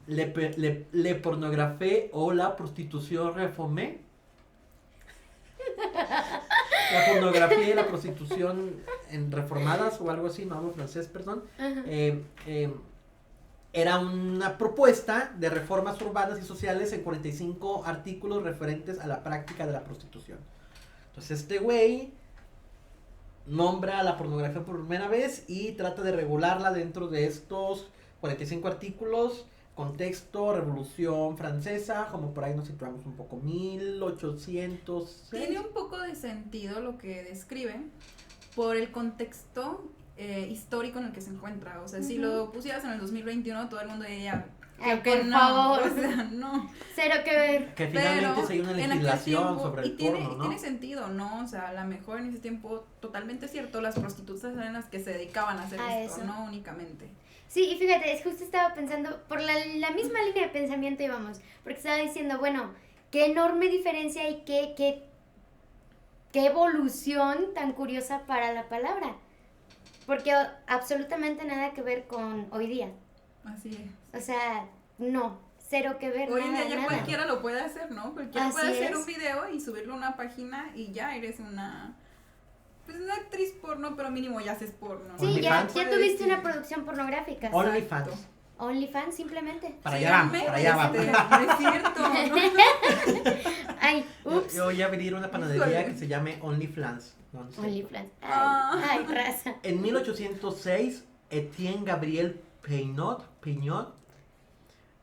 Le Pornographie o la Prostitución Reformée. La pornografía y la prostitución en reformadas o algo así, no hablo francés, perdón. Era una propuesta de reformas urbanas y sociales en 45 artículos referentes a la práctica de la prostitución. Entonces este güey nombra la pornografía por primera vez y trata de regularla dentro de estos 45 artículos. Contexto, Revolución Francesa, como por ahí nos situamos un poco, 1806. Tiene un poco de sentido lo que describe por el contexto histórico en el que se encuentra. O sea, si lo pusieras en el 2021, todo el mundo diría, Ay, que por no, favor. o sea, no. Cero que ver. Que finalmente Pero se hay una en aquel legislación tiempo, sobre el y tiene, porno, ¿no? tiene sentido, ¿no? O sea, a lo mejor en ese tiempo, totalmente cierto, las prostitutas eran las que se dedicaban a hacer esto, eso. no únicamente. Sí, y fíjate, justo estaba pensando, por la misma línea de pensamiento íbamos, porque estaba diciendo, bueno, qué enorme diferencia y qué evolución tan curiosa para la palabra, porque absolutamente nada que ver con hoy día, Así es. o sea, no, cero que ver, Hoy en nada, día ya nada. cualquiera lo puede hacer, ¿no? Cualquiera Así puede hacer es. un video y subirlo a una página y ya eres una... Pues una actriz porno, pero mínimo ya haces porno. Sí, ya OnlyFans. tuviste una producción pornográfica. OnlyFans. OnlyFans simplemente. Para Sí, allá vamos, realmente, para allá vamos. No es cierto. Ay, ups. Yo voy a abrir una panadería Híjole. que se llame OnlyFans. No, no es cierto. OnlyFans. Ah. Ay, raza. En 1806, Etienne Gabriel Peignot,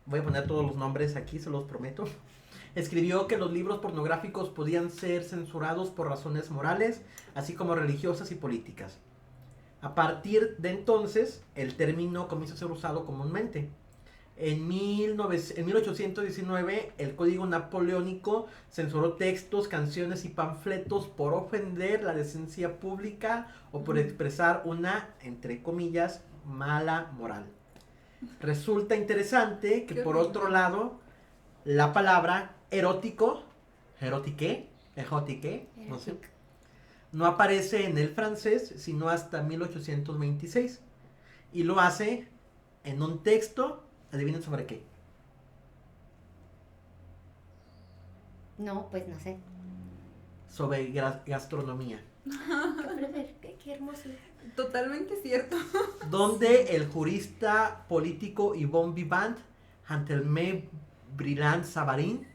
voy a poner todos los nombres aquí, se los prometo, escribió que los libros pornográficos podían ser censurados por razones morales, así como religiosas y políticas. A partir de entonces, el término comienza a ser usado comúnmente. En 1819, el Código Napoleónico censuró textos, canciones y panfletos por ofender la decencia pública o por expresar una, entre comillas, mala moral. Resulta interesante que, Qué por horrible. otro lado, la palabra erótico, erotique, no sé, no aparece en el francés sino hasta 1826 y lo hace en un texto, adivinen sobre qué. No, pues no sé. Sobre gastronomía, Qué hermoso. Totalmente cierto. donde el jurista político Yvon Vivant, Antelme Brillant Savarin,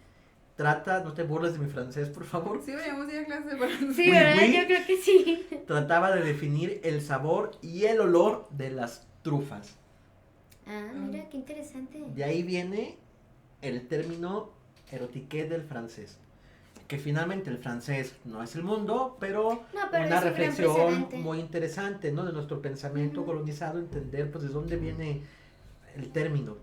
trata, no te burles de mi francés por favor, Sí, deberíamos ir a clase de francés. Sí, Oui, ¿verdad? oui. Yo creo que sí. trataba de definir el sabor y el olor de las trufas. Ah, mira, qué interesante. De ahí viene el término erotique del francés. Que finalmente el francés no es el mundo, pero, No, pero una es un gran reflexión precedente. muy interesante, ¿no? De nuestro pensamiento Ujú. colonizado, entender pues de dónde viene el término.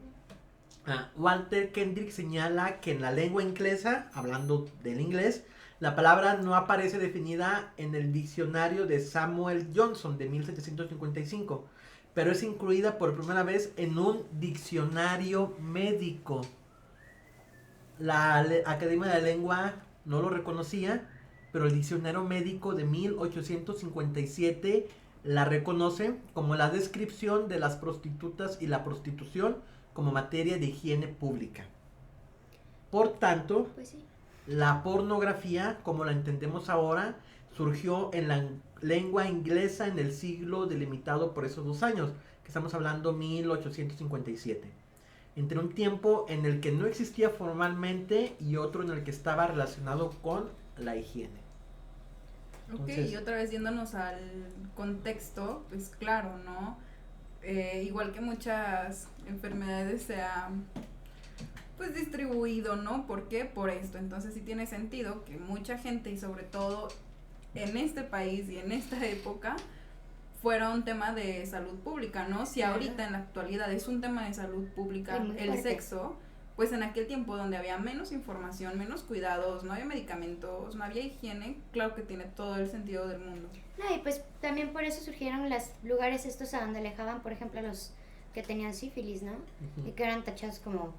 Walter Kendrick señala que en la lengua inglesa, hablando del inglés, la palabra no aparece definida en el diccionario de Samuel Johnson de 1755, pero es incluida por primera vez en un diccionario médico. La Academia de la Lengua no lo reconocía, pero el diccionario médico de 1857 la reconoce como la descripción de las prostitutas y la prostitución como materia de higiene pública. Por tanto, Pues sí. la pornografía, como la entendemos ahora, surgió en la lengua inglesa en el siglo delimitado por esos 2 años, que estamos hablando 1857. Entre un tiempo en el que no existía formalmente y otro en el que estaba relacionado con la higiene. Ok, Entonces- y otra vez yéndonos al contexto, pues claro, ¿no? Igual que muchas enfermedades se ha pues distribuido, ¿no? ¿Por qué? Por esto. Entonces sí tiene sentido que mucha gente y sobre todo en este país y en esta época fuera un tema de salud pública, ¿no? Si Claro. ahorita en la actualidad es un tema de salud pública Y muy el fuerte. sexo, pues en aquel tiempo donde había menos información, menos cuidados, no había medicamentos, no había higiene, claro que tiene todo el sentido del mundo. No, y pues también por eso surgieron los lugares estos a donde alejaban, por ejemplo, a los que tenían sífilis, ¿no? Y que eran tachados como,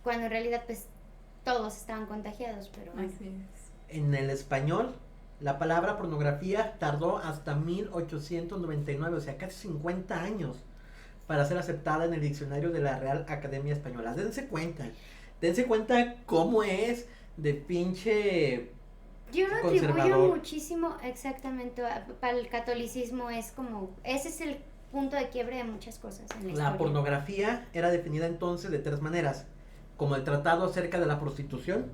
cuando en realidad pues todos estaban contagiados, pero bueno. Así es. En el español, la palabra pornografía tardó hasta 1899, o sea, casi 50 años, para ser aceptada en el diccionario de la Real Academia Española. Dense cuenta cómo es de pinche Yo lo atribuyo conservador. muchísimo exactamente para el catolicismo, es como, ese es el punto de quiebre de muchas cosas en la La historia. pornografía era definida entonces de tres maneras: como el tratado acerca de la prostitución,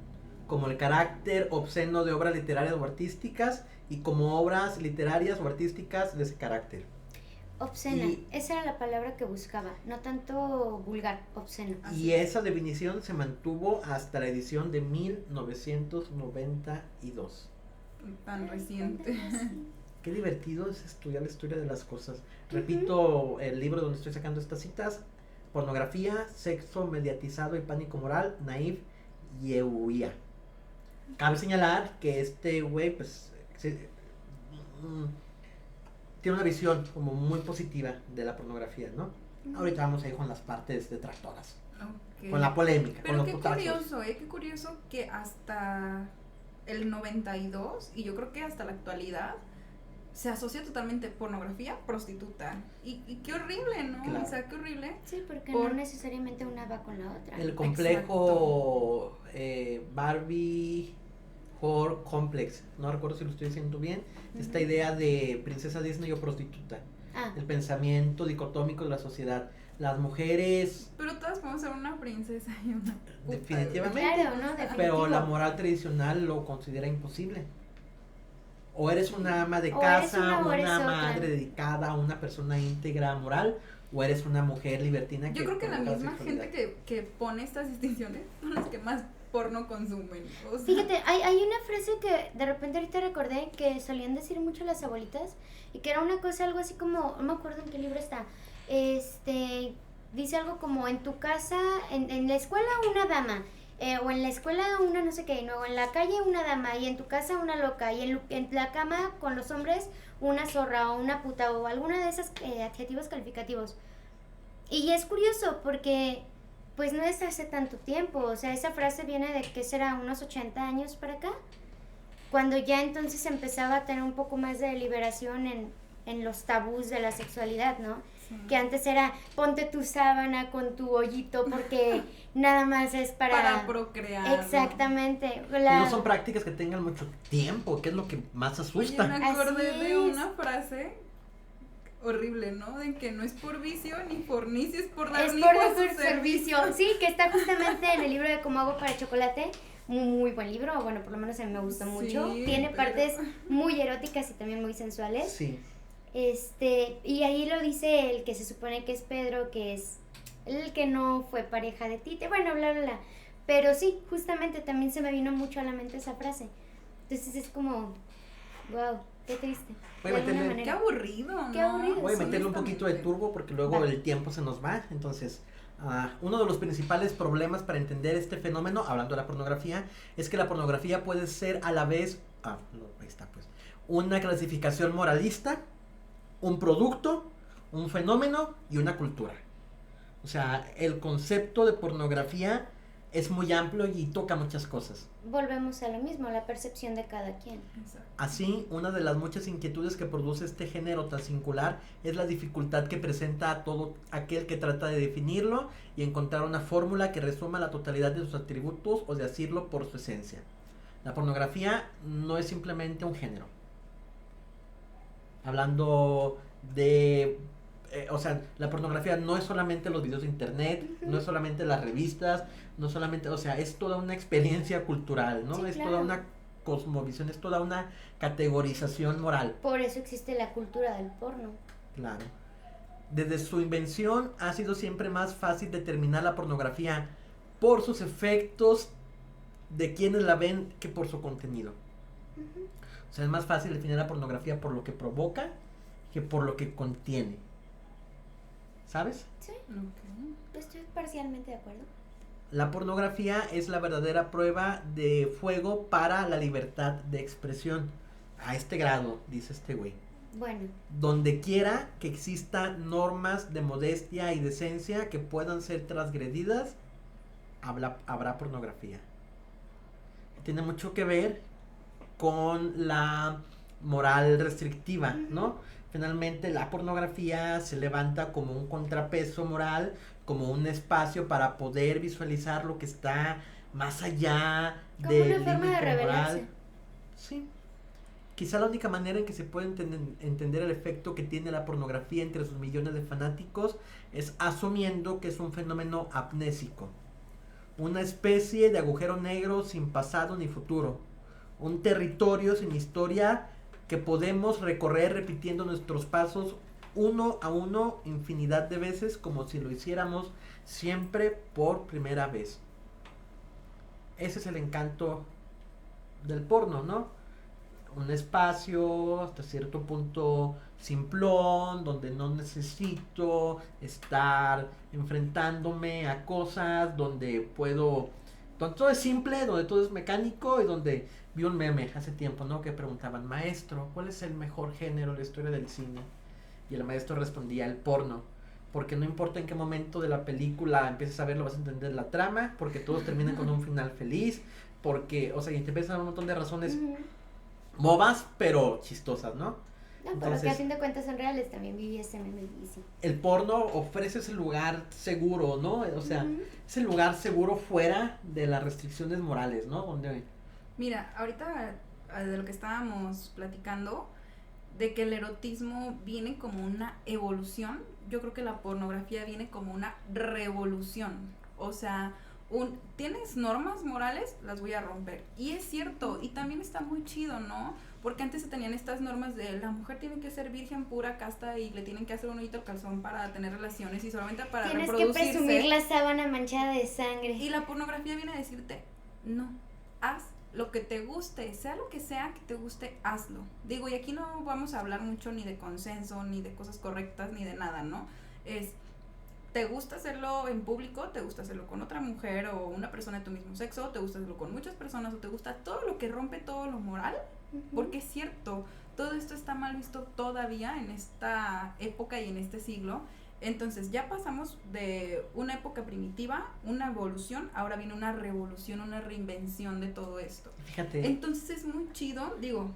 como el carácter obsceno de obras literarias o artísticas, y como obras literarias o artísticas de ese carácter. Obscena, Y- esa era la palabra que buscaba, no tanto vulgar, obsceno. Y esa definición se mantuvo hasta la edición de 1992. Tan reciente. Qué divertido es estudiar la historia de las cosas. Repito el libro donde estoy sacando estas citas: Pornografía, Sexo Mediatizado y Pánico Moral, Naif Yehuia. Cabe señalar que este güey, pues, tiene una visión como muy positiva de la pornografía, ¿no? Ahorita vamos a ir con las partes detractoras, Ok. con la polémica, con Pero los qué putazos. qué curioso que hasta el 92 y yo creo que hasta la actualidad se asocia totalmente pornografía, prostituta. Y qué horrible, ¿no? Claro. O sea, qué horrible. Sí, porque Por- no necesariamente una va con la otra. El complejo Barbie Horror Complex, no recuerdo si lo estoy diciendo bien, esta idea de princesa Disney o prostituta, Ah, el pensamiento dicotómico de la sociedad. Las mujeres, Pero todas podemos ser una princesa y una puta. definitivamente, claro, ¿no? Definitivo. pero la moral tradicional lo considera imposible. O eres una ama de O eres casa, una o eres una otra. madre dedicada, una persona íntegra, moral, o eres una mujer libertina. Yo creo que la provoca misma sexualidad. gente que pone estas distinciones son las que más porno consumen. O sea, fíjate, hay una frase que de repente ahorita recordé que solían decir mucho las abuelitas y que era una cosa algo así como, no me acuerdo en qué libro está, dice algo como en tu casa, en la escuela una dama, o en la escuela una no sé qué, no, en la calle una dama y en tu casa una loca y en la cama con los hombres una zorra o una puta o alguna de esos adjetivos calificativos. Y es curioso porque pues no es hace tanto tiempo, o sea, esa frase viene de que será unos 80 años para acá, cuando ya entonces empezaba a tener un poco más de liberación en los tabús de la sexualidad, ¿no? sí. Que antes era ponte tu sábana con tu hoyito porque nada más es Para procrear. ¿no? Exactamente. Y no son prácticas que tengan mucho tiempo, que es lo que más asusta. Oye, me acordé Así de es. una frase horrible, ¿no? De que no es por vicio ni por nicio, es por dar Es un por hijo a su su servicio. Sí, que está justamente en el libro de Cómo hago para chocolate. Muy buen libro, bueno, por lo menos a mí me gustó mucho. Sí, Tiene pero- partes muy eróticas y también muy sensuales. Sí. Y ahí lo dice el que se supone que es Pedro, que es el que no fue pareja de Tite, bueno, bla, bla, bla. Pero sí, justamente también se me vino mucho a la mente esa frase. Entonces es como, wow, qué triste. Voy a De alguna meterle- Qué manera. aburrido, ¿no? Qué aburrido. Voy a Sí, meterle un poquito de honestamente. turbo porque luego Va. el tiempo se nos va. Entonces, uno de los principales problemas para entender este fenómeno, hablando de la pornografía, es que la pornografía puede ser a la vez, no, ahí está pues, una clasificación moralista, un producto, un fenómeno y una cultura. O sea, el concepto de pornografía es muy amplio y toca muchas cosas. Volvemos a lo mismo, la percepción de cada quien. Exacto. Así, una de las muchas inquietudes que produce este género tan singular es la dificultad que presenta a todo aquel que trata de definirlo y encontrar una fórmula que resuma la totalidad de sus atributos o de decirlo por su esencia. La pornografía no es simplemente un género. Hablando de... o sea, la pornografía no es solamente los videos de internet, no es solamente las revistas, no solamente, o sea, es toda una experiencia cultural, ¿no? Sí, Es claro. toda una cosmovisión, es toda una categorización moral. Por eso existe la cultura del porno. Claro. Desde su invención ha sido siempre más fácil determinar la pornografía por sus efectos de quienes la ven que por su contenido. O sea, es más fácil definir la pornografía por lo que provoca que por lo que contiene. ¿Sabes? Sí, Ok. estoy parcialmente de acuerdo. La pornografía es la verdadera prueba de fuego para la libertad de expresión. A este grado, dice este güey. Bueno, Donde quiera que existan normas de modestia y decencia que puedan ser transgredidas, habrá pornografía. Tiene mucho que ver con la moral restrictiva, ¿no? Finalmente la pornografía se levanta como un contrapeso moral, como un espacio para poder visualizar lo que está más allá como del una forma de límite rebelarse. moral. Sí. Quizá la única manera en que se puede entender el efecto que tiene la pornografía entre sus millones de fanáticos es asumiendo que es un fenómeno amnésico, una especie de agujero negro sin pasado ni futuro, un territorio sin historia que podemos recorrer repitiendo nuestros pasos uno a uno infinidad de veces como si lo hiciéramos siempre por primera vez. Ese es el encanto del porno, ¿no? Un espacio hasta cierto punto simplón, donde no necesito estar enfrentándome a cosas, donde todo es simple, donde todo es mecánico y donde vi un meme hace tiempo, ¿no? Que preguntaban, maestro, ¿cuál es el mejor género de la historia del cine? Y el maestro respondía, el porno. Porque no importa en qué momento de la película empieces a verlo, vas a entender la trama, porque todos terminan con un final feliz, porque, o sea, y te empiezan a dar un montón de razones bobas, pero chistosas, ¿no? No, pero que a fin de cuentas son reales, también viví ese meme y sí. El porno ofrece ese lugar seguro, ¿no? O sea, ese lugar seguro fuera de las restricciones morales, ¿no? Donde... Mira, ahorita de lo que estábamos platicando, de que el erotismo viene como una evolución, yo creo que la pornografía viene como una revolución. O sea, tienes normas morales, las voy a romper. Y es cierto, y también está muy chido, ¿no? Porque antes se tenían estas normas de la mujer tiene que ser virgen, pura, casta y le tienen que hacer un hoyito al calzón para tener relaciones y solamente para reproducirse. Tienes que presumir la sábana manchada de sangre. Y la pornografía viene a decirte, no, haz lo que te guste, sea lo que sea que te guste, hazlo. Digo, y aquí no vamos a hablar mucho ni de consenso, ni de cosas correctas, ni de nada, ¿no? ¿Te gusta hacerlo en público? ¿Te gusta hacerlo con otra mujer o una persona de tu mismo sexo? ¿Te gusta hacerlo con muchas personas? ¿O te gusta todo lo que rompe todo lo moral? Porque es cierto, todo esto está mal visto todavía en esta época y en este siglo. Entonces ya pasamos de una época primitiva, una evolución, ahora viene una revolución, una reinvención de todo esto. Fíjate. Entonces es muy chido, digo,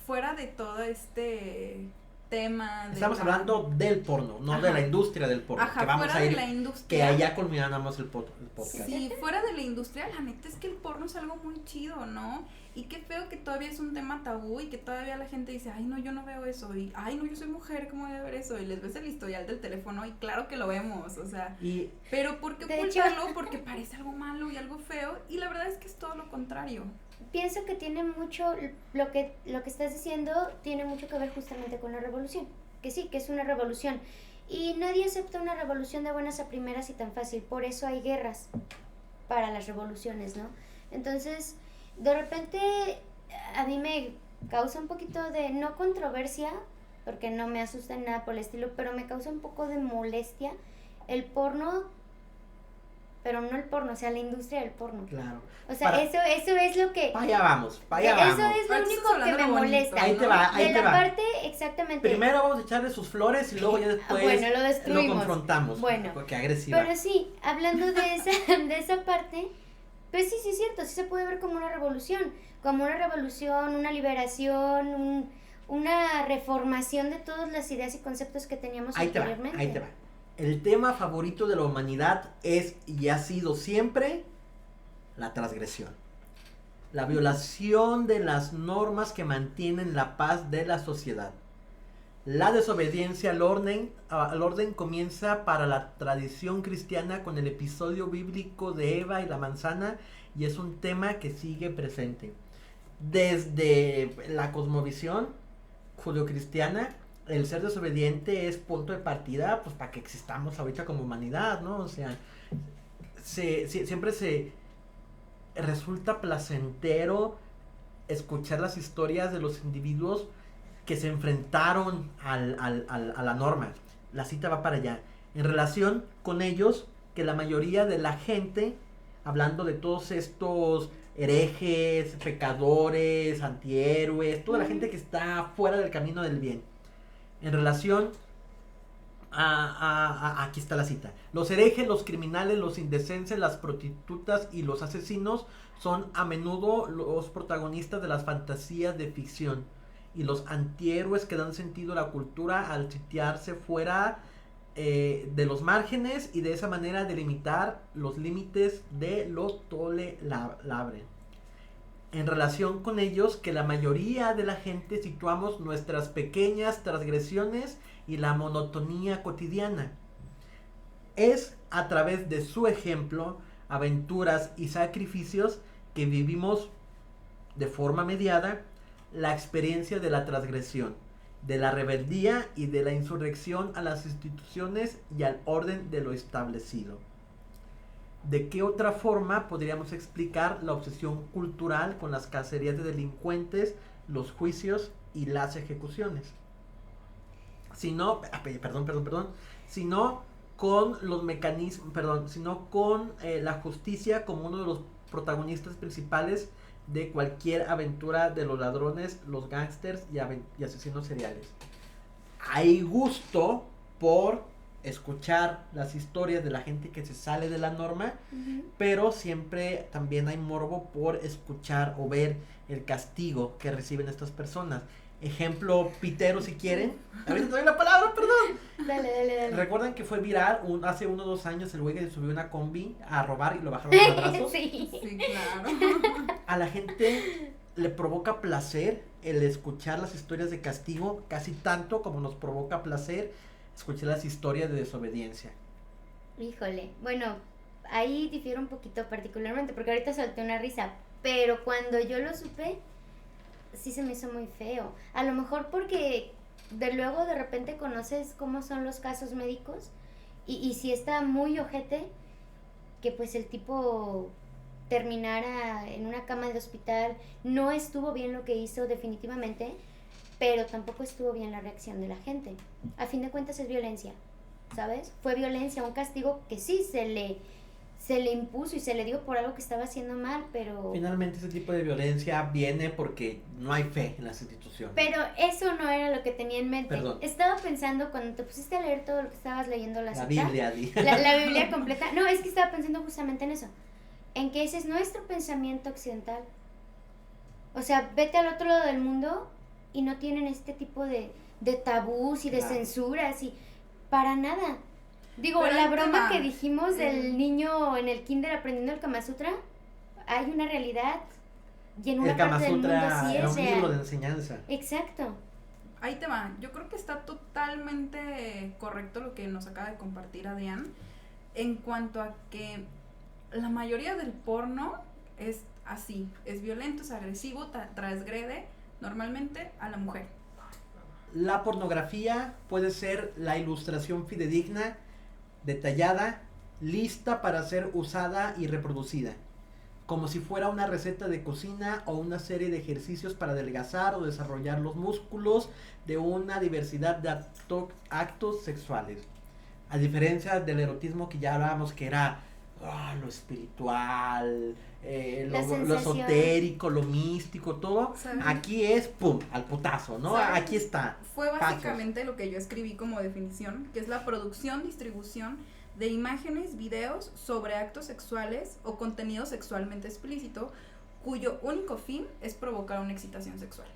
fuera de todo este tema. Estamos hablando del porno, no de la industria del porno. Ajá, que vamos fuera a ir, de la industria. que allá culminamos el podcast. Sí, fuera de la industria, la neta es que el porno es algo muy chido, ¿no? Y qué feo que todavía es un tema tabú y que todavía la gente dice, ay no, yo no veo eso, y ay no, yo soy mujer, ¿cómo voy a ver eso? Y les ves el historial del teléfono y claro que lo vemos, o sea, pero ¿por qué ocultarlo? Porque parece algo malo y algo feo, y la verdad es que es todo lo contrario. Pienso que tiene mucho, lo que estás diciendo tiene mucho que ver justamente con la revolución, que sí, que es una revolución, y nadie acepta una revolución de buenas a primeras y tan fácil, por eso hay guerras para las revoluciones, ¿no? Entonces, de repente a mí me causa un poquito de, no controversia, porque no me asusta en nada por el estilo, pero me causa un poco de molestia el porno, pero no el porno, o sea, la industria del porno. Claro. O sea, eso es lo que... Para allá vamos. Eso es lo único que me molesta. Ahí te va, ahí de te la va. parte, exactamente. Primero vamos a echarle sus flores y luego ya después bueno, lo destruimos. lo confrontamos. Bueno, porque agresiva. pero sí, hablando de esa parte, pues sí es cierto, sí se puede ver como una revolución, una liberación, una reformación de todas las ideas y conceptos que teníamos anteriormente. Ahí te va. El tema favorito de la humanidad es y ha sido siempre la transgresión. La violación de las normas que mantienen la paz de la sociedad. La desobediencia al orden comienza para la tradición cristiana con el episodio bíblico de Eva y la manzana y es un tema que sigue presente. Desde la cosmovisión judeocristiana, el ser desobediente es punto de partida pues para que existamos ahorita como humanidad, ¿no? O sea, siempre se resulta placentero escuchar las historias de los individuos que se enfrentaron a la norma. La cita va para allá. En relación con ellos, que la mayoría de la gente, hablando de todos estos herejes, pecadores, antihéroes, toda la gente que está fuera del camino del bien, En relación aquí está la cita. Los herejes, los criminales, los indecentes, las prostitutas y los asesinos son a menudo los protagonistas de las fantasías de ficción y los antihéroes que dan sentido a la cultura al sitiarse fuera de los márgenes y de esa manera delimitar los límites de lo tolerable. En relación con ellos, que la mayoría de la gente situamos nuestras pequeñas transgresiones y la monotonía cotidiana. Es a través de su ejemplo, aventuras y sacrificios que vivimos de forma mediada la experiencia de la transgresión, de la rebeldía y de la insurrección a las instituciones y al orden de lo establecido. ¿De qué otra forma podríamos explicar la obsesión cultural con las cacerías de delincuentes, los juicios y las ejecuciones? Sino con los mecanismos, sino con la justicia como uno de los protagonistas principales de cualquier aventura de los ladrones, los gángsters y asesinos seriales. Hay gusto por escuchar las historias de la gente que se sale de la norma, pero siempre también hay morbo por escuchar o ver el castigo que reciben estas personas. Ejemplo pitero si quieren. Ahorita te doy la palabra, perdón. Dale. ¿Recuerdan que fue viral hace 1 o 2 años el güey que subió una combi a robar y lo bajaron a brazos? Sí, claro. A la gente le provoca placer el escuchar las historias de castigo casi tanto como nos provoca placer escuchar las historias de desobediencia. Híjole, bueno, ahí difiero un poquito particularmente porque ahorita solté una risa, pero cuando yo lo supe sí se me hizo muy feo. A lo mejor porque luego de repente conoces cómo son los casos médicos y si está muy ojete que pues el tipo terminara en una cama de hospital. No estuvo bien lo que hizo definitivamente, pero tampoco estuvo bien la reacción de la gente. A fin de cuentas es violencia, ¿sabes? Fue violencia, un castigo que sí se le impuso y se le dio por algo que estaba haciendo mal, pero... Finalmente ese tipo de violencia viene porque no hay fe en las instituciones. Pero eso no era lo que tenía en mente. Perdón. Estaba pensando cuando te pusiste a leer todo lo que estabas leyendo La Biblia. La Biblia completa. No, es que estaba pensando justamente en eso. En que ese es nuestro pensamiento occidental. O sea, vete al otro lado del mundo y no tienen este tipo de tabús y de censuras y para nada. Digo, pero la broma que dijimos del niño en el kinder aprendiendo el Kama Sutra, hay una realidad y en una el Kama parte del mundo Sutra sí era es un real. libro de enseñanza. Exacto. Ahí te va. Yo creo que está totalmente correcto lo que nos acaba de compartir Adrián en cuanto a que la mayoría del porno es así, es violento, es agresivo, transgrede normalmente a la mujer. La pornografía puede ser la ilustración fidedigna, detallada, lista para ser usada y reproducida, como si fuera una receta de cocina o una serie de ejercicios para adelgazar o desarrollar los músculos de una diversidad de actos sexuales. A diferencia del erotismo que ya hablábamos que era lo espiritual, lo esotérico, lo místico, todo. ¿Sabes? Aquí es pum, al putazo, ¿no? ¿Sabes? Aquí está. Fue básicamente lo que yo escribí como definición, que es la producción, distribución de imágenes, videos sobre actos sexuales o contenido sexualmente explícito, cuyo único fin es provocar una excitación sexual.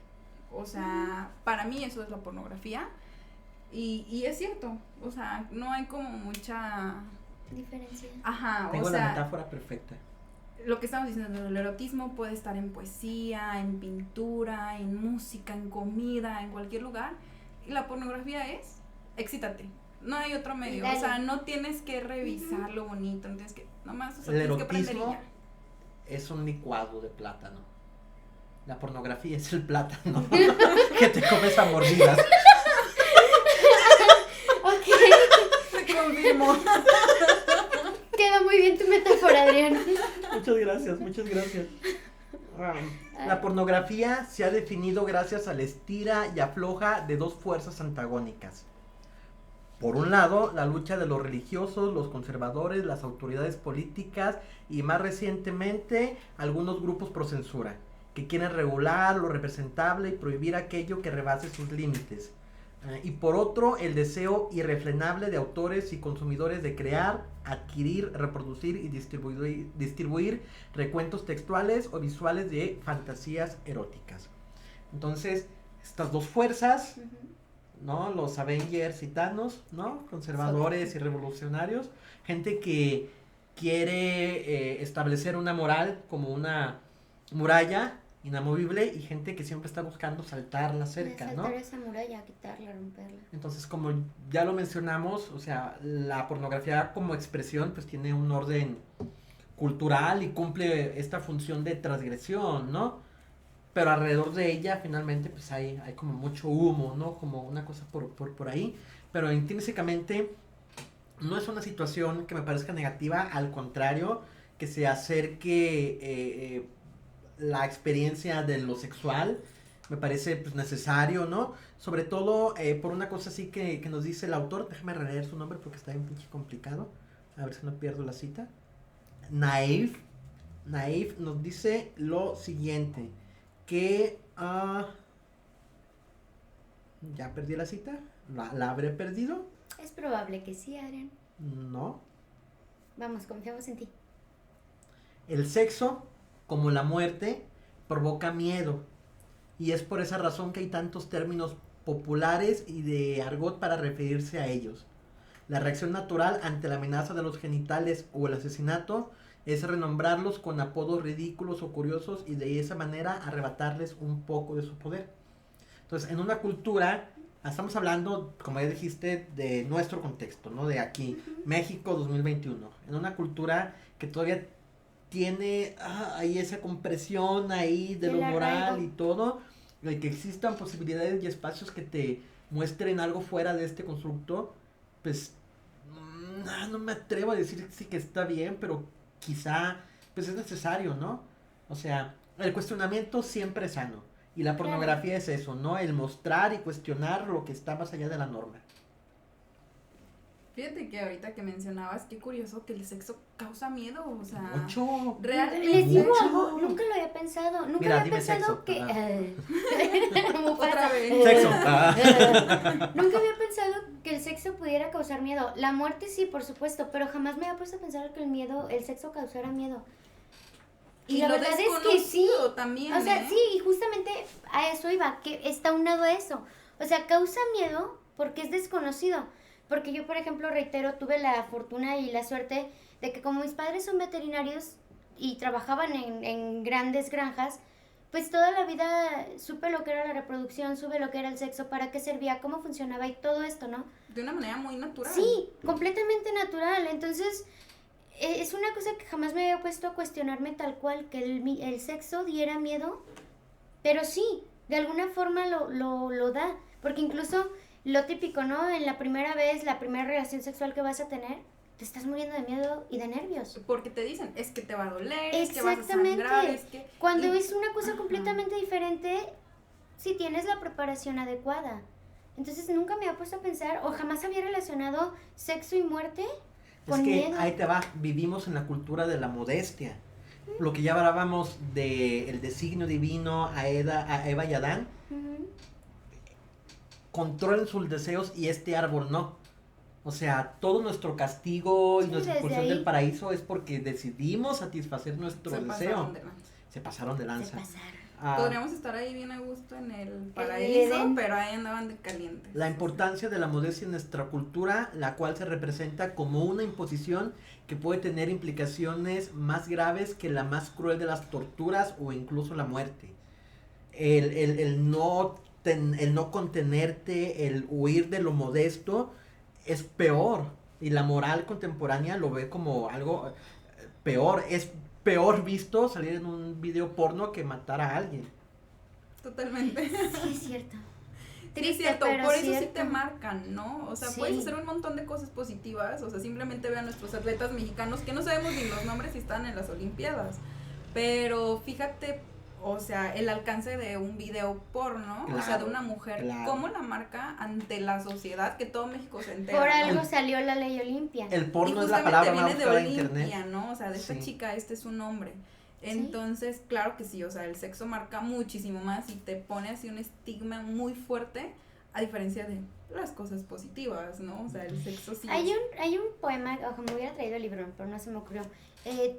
O sea, para mí eso es la pornografía. Y es cierto, o sea, no hay como mucha Diferencia. Ajá, Tengo o la sea, metáfora perfecta. lo que estamos diciendo, el erotismo puede estar en poesía, en pintura, en música, en comida, en cualquier lugar. Y la pornografía es, excítate. No hay otro medio, Dale. o sea, no tienes que revisar lo bonito, no tienes que, nomás, o sea, El tienes que aprender y erotismo ya. es un licuado de plátano. La pornografía es el plátano que te comes a mordidas. Ok, Te confirmo. quedó muy bien tu metáfora, Adrián. Muchas gracias. La pornografía se ha definido gracias al estira y afloja de dos fuerzas antagónicas. Por un lado, la lucha de los religiosos, los conservadores, las autoridades políticas y más recientemente algunos grupos pro censura, que quieren regular lo representable y prohibir aquello que rebase sus límites. Y por otro, el deseo irrefrenable de autores y consumidores de crear, adquirir, reproducir y distribuir recuentos textuales o visuales de fantasías eróticas. Entonces, estas dos fuerzas, ¿no? Los Avengers y Thanos, ¿no? Conservadores y revolucionarios, gente que quiere establecer una moral como una muralla inamovible y gente que siempre está buscando saltar la cerca, ¿no? Saltar esa muralla, quitarla, romperla. Entonces, como ya lo mencionamos, o sea, la pornografía como expresión pues tiene un orden cultural y cumple esta función de transgresión, ¿no? Pero alrededor de ella finalmente pues hay como mucho humo, ¿no? Como una cosa por ahí, pero intrínsecamente no es una situación que me parezca negativa, al contrario, que se acerque la experiencia de lo sexual, me parece pues necesario, ¿no? Sobre todo por una cosa así que nos dice el autor, déjame releer su nombre porque está bien pinche complicado, a ver si no pierdo la cita. Naif nos dice lo siguiente, que ya perdí la cita, la habré perdido. Es probable que sí, Adrián. No. Vamos, confiamos en ti. El sexo, como la muerte, provoca miedo. Y es por esa razón que hay tantos términos populares y de argot para referirse a ellos. La reacción natural ante la amenaza de los genitales o el asesinato es renombrarlos con apodos ridículos o curiosos y de esa manera arrebatarles un poco de su poder. Entonces, en una cultura, estamos hablando, como ya dijiste, de nuestro contexto, ¿no? De aquí, México 2021. En una cultura que todavía tiene ahí esa compresión ahí de lo moral y todo, el que existan posibilidades y espacios que te muestren algo fuera de este constructo, pues no me atrevo a decir sí que está bien, pero quizá pues es necesario, ¿no? O sea, el cuestionamiento siempre es sano y la pornografía es eso, ¿no? El mostrar y cuestionar lo que está más allá de la norma. Fíjate que ahorita que mencionabas, qué curioso que el sexo causa miedo, o sea, Mucho. realmente. Les digo algo, nunca lo había pensado, nunca Mira, había pensado sexo. que... Otra vez. Sexo. Nunca había pensado que el sexo pudiera causar miedo. La muerte sí, por supuesto, pero jamás me había puesto a pensar que el sexo causara miedo. Y la verdad es que sí. También, o sea, sí, y justamente a eso iba, que está unado a eso. O sea, causa miedo porque es desconocido. Porque yo, por ejemplo, reitero, tuve la fortuna y la suerte de que como mis padres son veterinarios y trabajaban en grandes granjas, pues toda la vida supe lo que era la reproducción, supe lo que era el sexo, para qué servía, cómo funcionaba y todo esto, ¿no? De una manera muy natural. Sí, completamente natural. Entonces, es una cosa que jamás me había puesto a cuestionarme tal cual, que el sexo diera miedo, pero sí, de alguna forma lo da, porque incluso lo típico, ¿no? En la primera vez, la primera relación sexual que vas a tener, te estás muriendo de miedo y de nervios. Porque te dicen, es que te va a doler, es que vas a sangrar, es que... Cuando es una cosa completamente diferente, si tienes la preparación adecuada. Entonces nunca me había puesto a pensar, o jamás había relacionado sexo y muerte con miedo. Ahí te va, vivimos en la cultura de la modestia. Lo que ya hablábamos del designio divino a Eva y Adán, controlen sus deseos y este árbol no. O sea, todo nuestro castigo y nuestra expulsión del paraíso es porque decidimos satisfacer nuestro deseo. Se pasaron de lanza. Podríamos estar ahí bien a gusto en el paraíso, pero ahí andaban de calientes. La importancia de la modestia en nuestra cultura, la cual se representa como una imposición que puede tener implicaciones más graves que la más cruel de las torturas o incluso la muerte. El no contenerte, el huir de lo modesto es peor, y la moral contemporánea lo ve como algo peor. Es peor visto salir en un video porno que matar a alguien. Totalmente. Sí, es cierto. Triste, es cierto, por eso sí te marcan, ¿no? O sea, sí, puedes hacer un montón de cosas positivas, o sea, simplemente vean nuestros atletas mexicanos, que no sabemos ni los nombres si están en las Olimpiadas, pero fíjate, o sea, el alcance de un video porno, claro, o sea, de una mujer, claro, cómo la marca ante la sociedad, que todo México se entera. Por algo salió la ley Olimpia. El porno es la palabra más buscada en internet. Olimpia, ¿no? O sea, de esta chica, este es su nombre. Entonces, ¿sí? Claro que sí, o sea, el sexo marca muchísimo más y te pone así un estigma muy fuerte a diferencia de las cosas positivas, ¿no? O sea, el sexo sí. Hay un poema, ojo, me hubiera traído el libro, pero no se me ocurrió.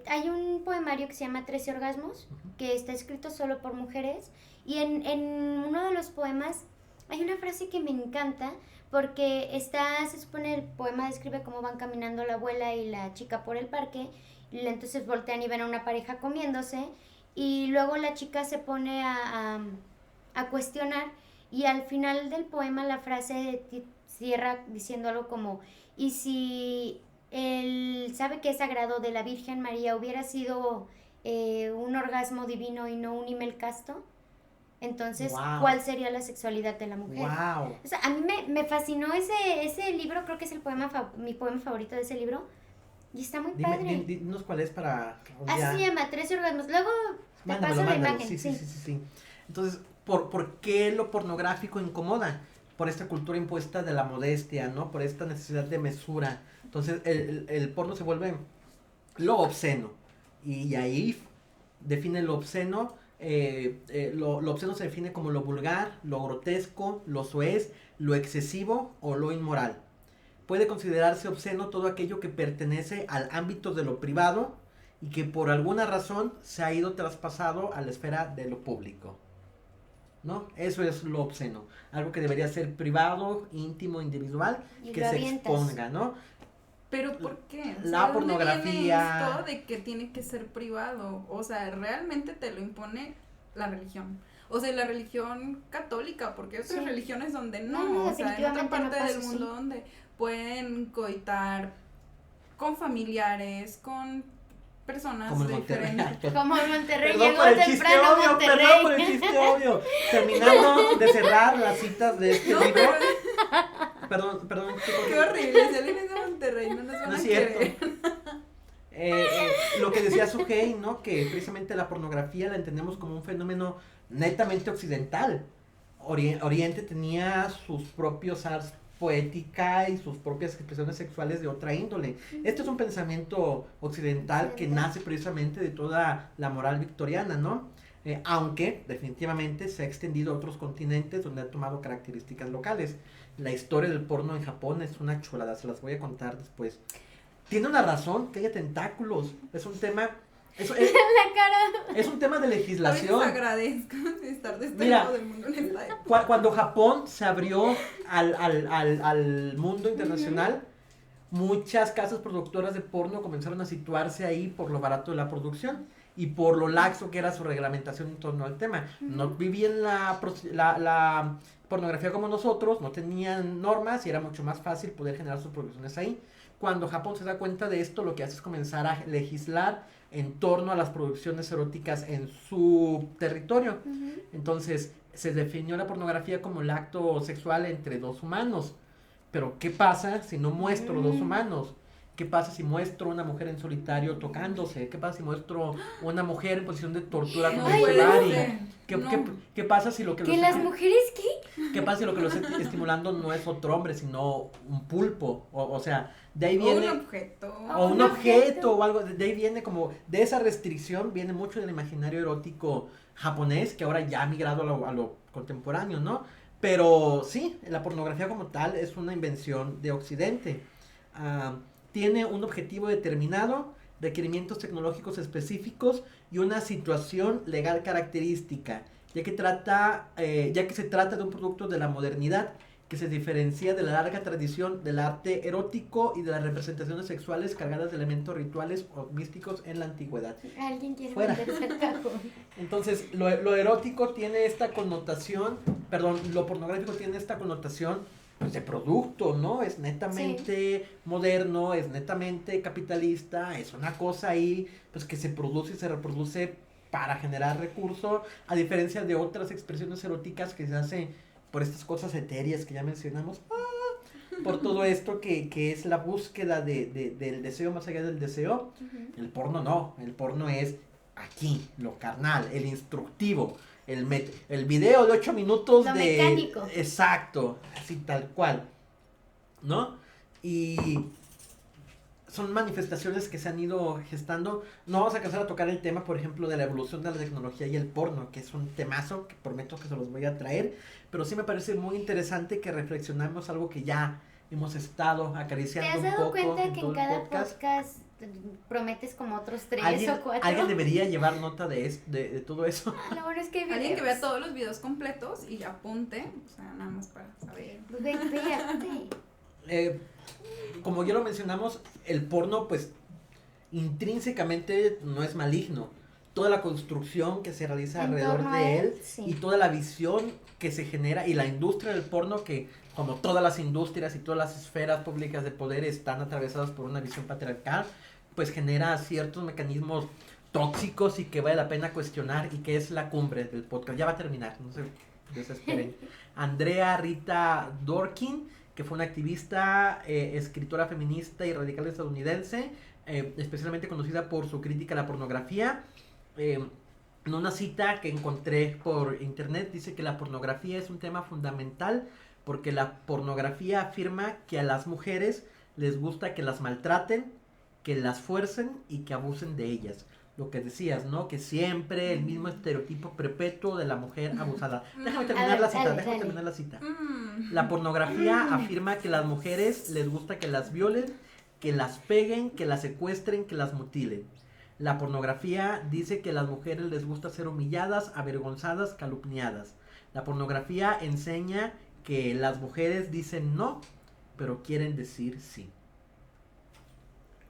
Hay un poemario que se llama 13 orgasmos, que está escrito solo por mujeres, y en uno de los poemas hay una frase que me encanta, porque se supone el poema describe cómo van caminando la abuela y la chica por el parque, y entonces voltean y ven a una pareja comiéndose, y luego la chica se pone a cuestionar, y al final del poema la frase cierra diciendo algo como, y si él sabe que es sagrado de la Virgen María hubiera sido un orgasmo divino y no un himen casto, entonces, wow. ¿Cuál sería la sexualidad de la mujer? Wow. O sea, a mí me fascinó ese libro, creo que es mi poema favorito de ese libro, y está muy padre. Dinos cuál es para... Así se llama, 13 orgasmos, luego te paso la imagen. Sí. Entonces, ¿por qué lo pornográfico incomoda? Por esta cultura impuesta de la modestia, ¿no? Por esta necesidad de mesura. Entonces, el porno se vuelve lo obsceno. Y ahí define lo obsceno. Lo obsceno se define como lo vulgar, lo grotesco, lo soez, lo excesivo o lo inmoral. Puede considerarse obsceno todo aquello que pertenece al ámbito de lo privado y que por alguna razón se ha ido traspasado a la esfera de lo público, ¿no? Eso es lo obsceno, algo que debería ser privado, íntimo, individual, Y que lo se avientas. exponga, ¿no? Pero ¿por qué? O La sea, ¿de dónde pornografía. viene esto de que tiene que ser privado? O sea, realmente te lo impone la religión. O sea, la religión católica, porque hay otras Sí. religiones donde No, no, o sea, en otra definitivamente no parte pasa del mundo así. donde pueden coitar con familiares, con personas Como en Monterrey. diferentes. Como en Monterrey, Perdón llegó por el chiste temprano obvio, Monterrey. perdón por el chiste obvio. Terminando de cerrar las citas de este No, libro. pero Perdón. qué horrible, si alguien es de Monterrey, no nos van No a es cierto. querer. Lo que decía Sugei, ¿no? Que precisamente la pornografía la entendemos como un fenómeno netamente occidental. Oriente tenía sus propios arts poética y sus propias expresiones sexuales de otra índole. Este es un pensamiento occidental que nace precisamente de toda la moral victoriana, ¿no? Aunque definitivamente se ha extendido a otros continentes donde ha tomado características locales. La historia del porno en Japón es una chulada, se las voy a contar después. Tiene una razón que haya tentáculos, es un tema... La cara. Es un tema de Hoy les legislación. agradezco de estar de este Mira, lado del mundo en esta época. Cuando Japón se abrió al mundo internacional, muchas casas productoras de porno comenzaron a situarse ahí por lo barato de la producción y por lo laxo que era su reglamentación en torno al tema. No vivían la pornografía como nosotros, no tenían normas y era mucho más fácil poder generar sus producciones ahí. Cuando Japón se da cuenta de esto, lo que hace es comenzar a legislar en torno a las producciones eróticas en su territorio. Entonces, se definió la pornografía como el acto sexual entre dos humanos. Pero, ¿qué pasa si no muestro dos humanos? ¿Qué pasa si muestro una mujer en solitario tocándose? ¿Qué pasa si muestro una mujer en posición de tortura con No el puede Solari? ser. ¿Qué pasa si lo que ¿Que los las mujeres qué? ¿Qué pasa si lo que lo está estimulando no es otro hombre, sino un pulpo? O sea, de ahí O viene... un objeto. O un objeto o algo, de ahí viene como, de esa restricción viene mucho del imaginario erótico japonés, que ahora ya ha migrado a lo contemporáneo, ¿no? Pero sí, la pornografía como tal es una invención de Occidente. Tiene un objetivo determinado, requerimientos tecnológicos específicos y una situación legal característica, ya que se trata de un producto de la modernidad que se diferencia de la larga tradición del arte erótico y de las representaciones sexuales cargadas de elementos rituales o místicos en la antigüedad. Alguien quiere Fuera. meterse al cajón. Entonces, lo erótico tiene esta connotación, lo pornográfico tiene esta connotación pues, de producto, ¿no? Es netamente moderno, es netamente capitalista, es una cosa ahí pues que se produce y se reproduce para generar recursos, a diferencia de otras expresiones eróticas que se hacen por estas cosas etéreas que ya mencionamos, por todo esto que es la búsqueda del deseo más allá del deseo. El porno no, el porno es aquí, lo carnal, el instructivo, el video de 8 minutos Lo de... mecánico. Exacto, así tal cual, ¿no? Y son manifestaciones que se han ido gestando. No vamos a alcanzar a tocar el tema, por ejemplo, de la evolución de la tecnología y el porno, que es un temazo que prometo que se los voy a traer, pero sí me parece muy interesante que reflexionamos algo que ya hemos estado ¿Te acariciando has un dado poco cuenta en que todo en el cada podcast. podcast prometes como otros 3 ¿Alguien, o 4? alguien debería llevar nota de todo eso. Lo bueno es que hay Alguien que videos. vea todos los videos completos y apunte, o sea, nada más para saber. Ve. Como ya lo mencionamos, el porno pues intrínsecamente no es maligno. Toda la construcción que se realiza En alrededor torno a de él, él sí. y toda la visión que se genera y la industria del porno, que como todas las industrias y todas las esferas públicas de poder están atravesadas por una visión patriarcal, pues genera ciertos mecanismos tóxicos y que vale la pena cuestionar, y que es la cumbre del podcast. Ya va a terminar, no se desesperen. Andrea Rita Dworkin, que fue una activista, escritora feminista y radical estadounidense, especialmente conocida por su crítica a la pornografía. En una cita que encontré por internet dice que la pornografía es un tema fundamental porque la pornografía afirma que a las mujeres les gusta que las maltraten, que las fuercen y que abusen de ellas. Lo que decías, ¿no? Que siempre el mismo estereotipo perpetuo de la mujer abusada. Déjame terminar la cita, déjame terminar la cita. La pornografía afirma que a las mujeres les gusta que las violen, que las peguen, que las secuestren, que las mutilen. La pornografía dice que a las mujeres les gusta ser humilladas, avergonzadas, calumniadas. La pornografía enseña que las mujeres dicen no, pero quieren decir sí.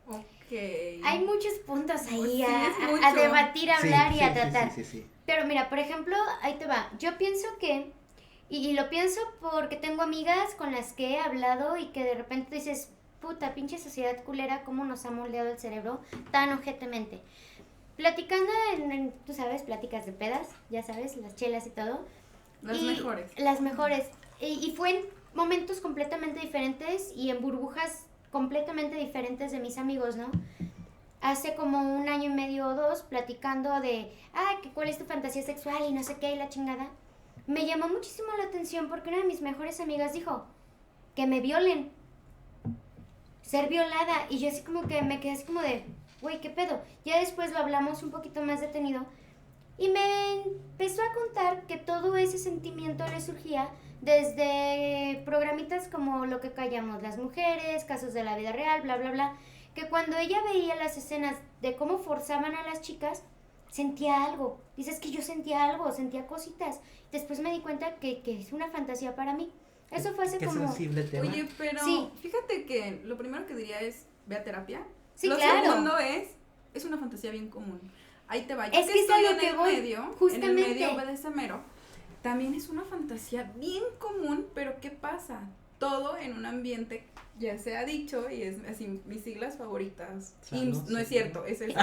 Ok. Hay muchos puntos ahí Sí, a es mucho. debatir, a hablar y a sí, tratar. sí. Pero mira, por ejemplo, ahí te va. Yo pienso que, y lo pienso porque tengo amigas con las que he hablado y que de repente dices, puta, pinche sociedad culera, cómo nos ha moldeado el cerebro tan ojetemente. Platicando tú sabes, pláticas de pedas, ya sabes, las chelas y todo. Las mejores. Las mejores. Y fue en momentos completamente diferentes y en burbujas completamente diferentes de mis amigos, ¿no? Hace como 1 año y medio o 2, platicando de, que cuál es tu fantasía sexual y no sé qué, y la chingada. Me llamó muchísimo la atención porque una de mis mejores amigas dijo, que me violen. Ser violada. Y yo así como que me quedé así como de, güey, ¿qué pedo? Ya después lo hablamos un poquito más detenido. Y me empezó a contar que todo ese sentimiento le surgía desde programitas como Lo que callamos las mujeres, Casos de la vida real, bla, bla, bla. Que cuando ella veía las escenas de cómo forzaban a las chicas, sentía algo. Dices que yo sentía algo, sentía cositas. Después me di cuenta que es una fantasía para mí. Eso fue hace Qué como... sensible tema. Oye, pero Sí. fíjate que lo primero que diría es, ve a terapia. Sí, Lo claro. segundo es una fantasía bien común. Ahí te va. Yo Es que que es estoy a lo en que el voy, medio, justamente. en el medio BDSMero, también es una fantasía bien común, pero ¿qué pasa? Todo en un ambiente, ya se ha dicho, y es así, mis siglas favoritas. Salud, No es sí. cierto, es el...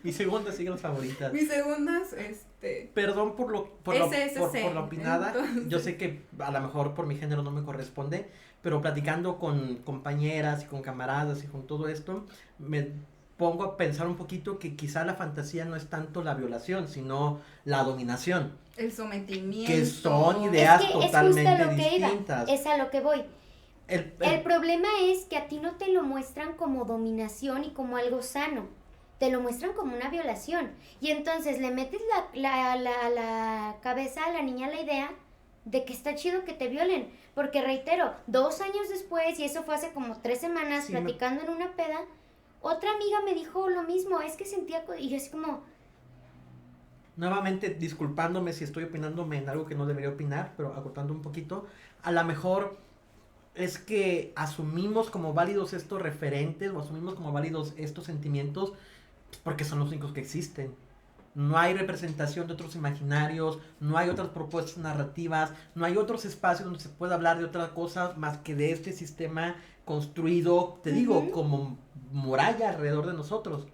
Mi segunda siglas favoritas. mis segundas, Perdón por SSC. la opinada. Entonces- Yo sé que a lo mejor por mi género no me corresponde, pero platicando con compañeras y con camaradas y con todo esto, me pongo a pensar un poquito que quizá la fantasía no es tanto la violación, sino la dominación, el sometimiento. que son ideas es que totalmente es justo a lo que distintas. iba, es a lo que voy. El- El problema es que a ti no te lo muestran como dominación y como algo sano, te lo muestran como una violación. Y entonces le metes la cabeza a la niña la idea de que está chido que te violen. Porque reitero, 2 años después, y eso fue hace como 3 semanas, Sí, platicando en una peda, otra amiga me dijo lo mismo, es que sentía... Y yo así como... Nuevamente disculpándome si estoy opinándome en algo que no debería opinar, pero acortando un poquito, a lo mejor es que asumimos como válidos estos referentes o asumimos como válidos estos sentimientos porque son los únicos que existen. No hay representación de otros imaginarios, no hay otras propuestas narrativas, no hay otros espacios donde se pueda hablar de otra cosa más que de este sistema construido, te digo, Ujú. como muralla alrededor de nosotros.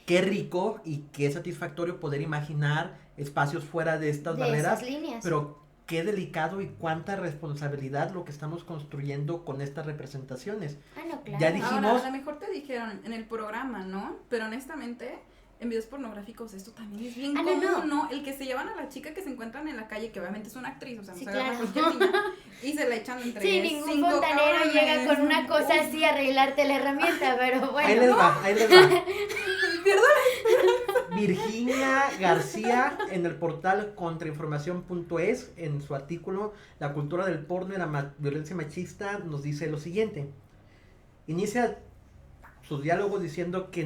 Qué rico y qué satisfactorio poder imaginar espacios fuera de estas de barreras, esas líneas. pero qué delicado y cuánta responsabilidad lo que estamos construyendo con estas representaciones. Ah, no, claro. Ya dije- Ahora, dijimos- a lo mejor te dijeron en el programa, ¿no? Pero honestamente, en videos pornográficos esto también es bien Ah, común, no. ¿no? El que se llevan a la chica que se encuentran en la calle, que obviamente es una actriz, o sea, no Sí, se agarra claro. cualquier niña, y se la echan entre Sí, ningún 5 fontanero cabrones. llega con una cosa así a arreglarte la herramienta, pero bueno. Ahí les va, ahí les va. Virginia García en el portal contrainformación.es, en su artículo La cultura del porno y la violencia machista, nos dice lo siguiente. Inicia sus diálogos diciendo que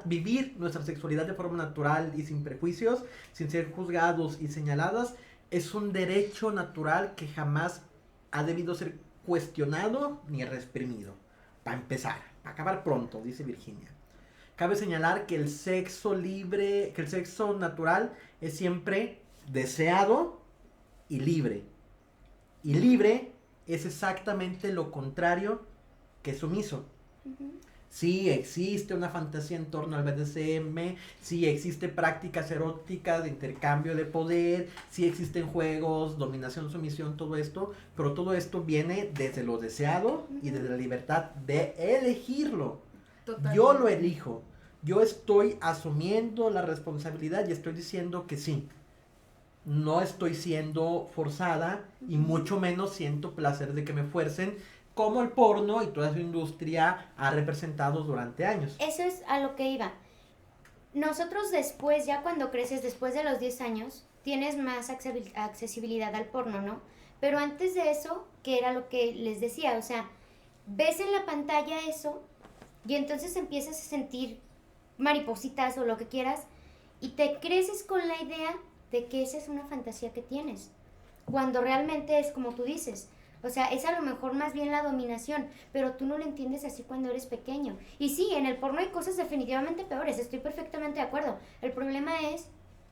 vivir nuestra sexualidad de forma natural y sin prejuicios, sin ser juzgados y señaladas, es un derecho natural que jamás ha debido ser cuestionado ni reprimido. Para empezar, para acabar pronto, dice Virginia. Cabe señalar que el sexo natural es siempre deseado y libre. Y libre es exactamente lo contrario que sumiso. Ujú. Sí existe una fantasía en torno al BDSM, sí existe prácticas eróticas de intercambio de poder, sí existen juegos, dominación, sumisión, todo esto, pero todo esto viene desde lo deseado y desde la libertad de elegirlo. Totalmente. Yo lo elijo, yo estoy asumiendo la responsabilidad y estoy diciendo que sí. No estoy siendo forzada y mucho menos siento placer de que me fuercen, como el porno y toda su industria ha representado durante años. Eso es a lo que iba. Nosotros después, ya cuando creces, después de los 10 años, tienes más accesibilidad al porno, ¿no? Pero antes de eso, que era lo que les decía, o sea, ves en la pantalla eso y entonces empiezas a sentir maripositas o lo que quieras y te creces con la idea de que esa es una fantasía que tienes, cuando realmente es como tú dices. O sea, es a lo mejor más bien la dominación, pero tú no lo entiendes así cuando eres pequeño. Y sí, en el porno hay cosas definitivamente peores, estoy perfectamente de acuerdo. El problema es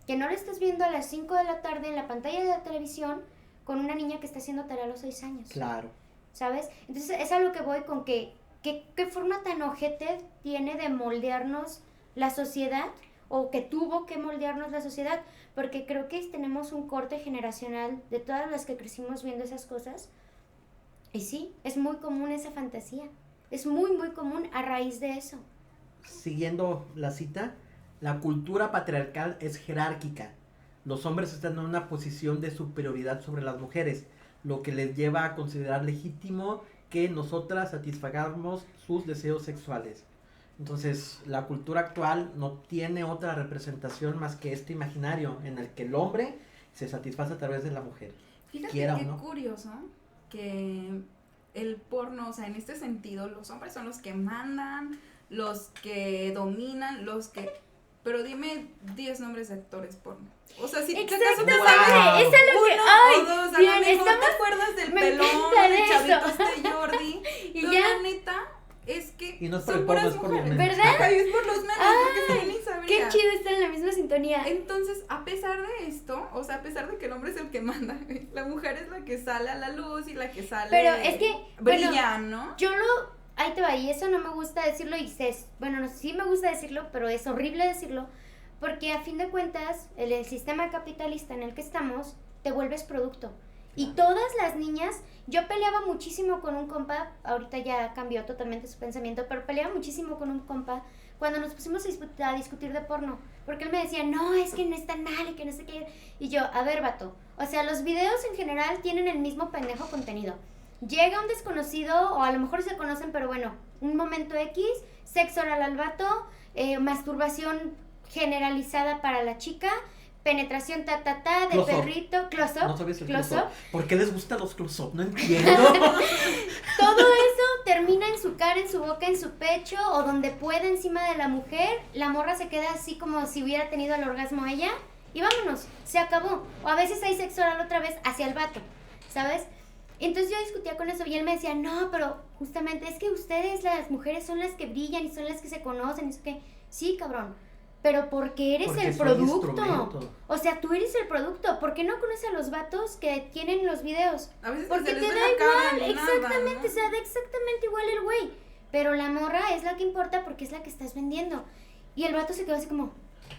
que no lo estás viendo a las 5 de la tarde en la pantalla de la televisión con una niña que está haciendo tarea a los 6 años. Claro. ¿Sabes? Entonces es a lo que voy con que ¿qué forma tan ojete tiene de moldearnos la sociedad? O que tuvo que moldearnos la sociedad, porque creo que tenemos un corte generacional de todas las que crecimos viendo esas cosas. Y sí, es muy común esa fantasía. Es muy, muy común a raíz de eso. Siguiendo la cita, la cultura patriarcal es jerárquica. Los hombres están en una posición de superioridad sobre las mujeres, lo que les lleva a considerar legítimo que nosotras satisfagamos sus deseos sexuales. Entonces, la cultura actual no tiene otra representación más que este imaginario en el que el hombre se satisface a través de la mujer. Fíjate Quiera o qué no. curioso que el porno, o sea, en este sentido, los hombres son los que mandan, los que dominan, pero dime 10 nombres de actores porno. O sea, si ¿qué acaso te Exactamente, sabes eso es lo que... uno ¡Ay! o dos? A bien, lo mejor estamos- te acuerdas del me pelón, encanta del eso. chavito de Jordi. Y Pero ya. la neta es que Y no es por son el porno, puras es por los mujeres. memes. ¿Verdad? Ajá, y es por los memes, porque si no ni sabría. Qué chido estar en la misma sintonía. Entonces, a pesar de esto, o sea, a pesar de que el hombre es el que manda, la mujer es la que sale a la luz y la que sale Pero es que, brilla, bueno, ¿no? Yo lo... Ahí te va, y eso no me gusta decirlo y bueno, no, sí me gusta decirlo, pero es horrible decirlo, porque a fin de cuentas, el sistema capitalista en el que estamos, te vuelves producto. Y todas las niñas, yo peleaba muchísimo con un compa, ahorita ya cambió totalmente su pensamiento, pero peleaba muchísimo con un compa cuando nos pusimos a discutir de porno, porque él me decía, no, es que no es tan mal y que no sé qué, y yo, a ver, vato, o sea, los videos en general tienen el mismo pendejo contenido. Llega un desconocido, o a lo mejor se conocen, pero bueno, un momento X, sexo oral al vato, masturbación generalizada para la chica, penetración de Close-up. perrito, close-up, No sabes el close-up. close-up. ¿Por qué les gustan los close-up? No entiendo. Todo eso termina en su cara, en su boca, en su pecho, o donde pueda encima de la mujer, la morra se queda así como si hubiera tenido el orgasmo ella, y vámonos, se acabó. O a veces hay sexo oral otra vez hacia el vato, ¿sabes? Entonces yo discutía con eso y él me decía, no, pero justamente es que ustedes, las mujeres, son las que brillan y son las que se conocen, y eso que, sí, cabrón, pero porque eres Porque el soy producto. instrumento. O sea, tú eres el producto. ¿Por qué no conoces a los vatos que tienen los videos? A veces Porque se te les da ve la cara igual, ni nada, exactamente, ¿no? o sea, da exactamente igual el güey. Pero la morra es la que importa porque es la que estás vendiendo. Y el vato se quedó así como,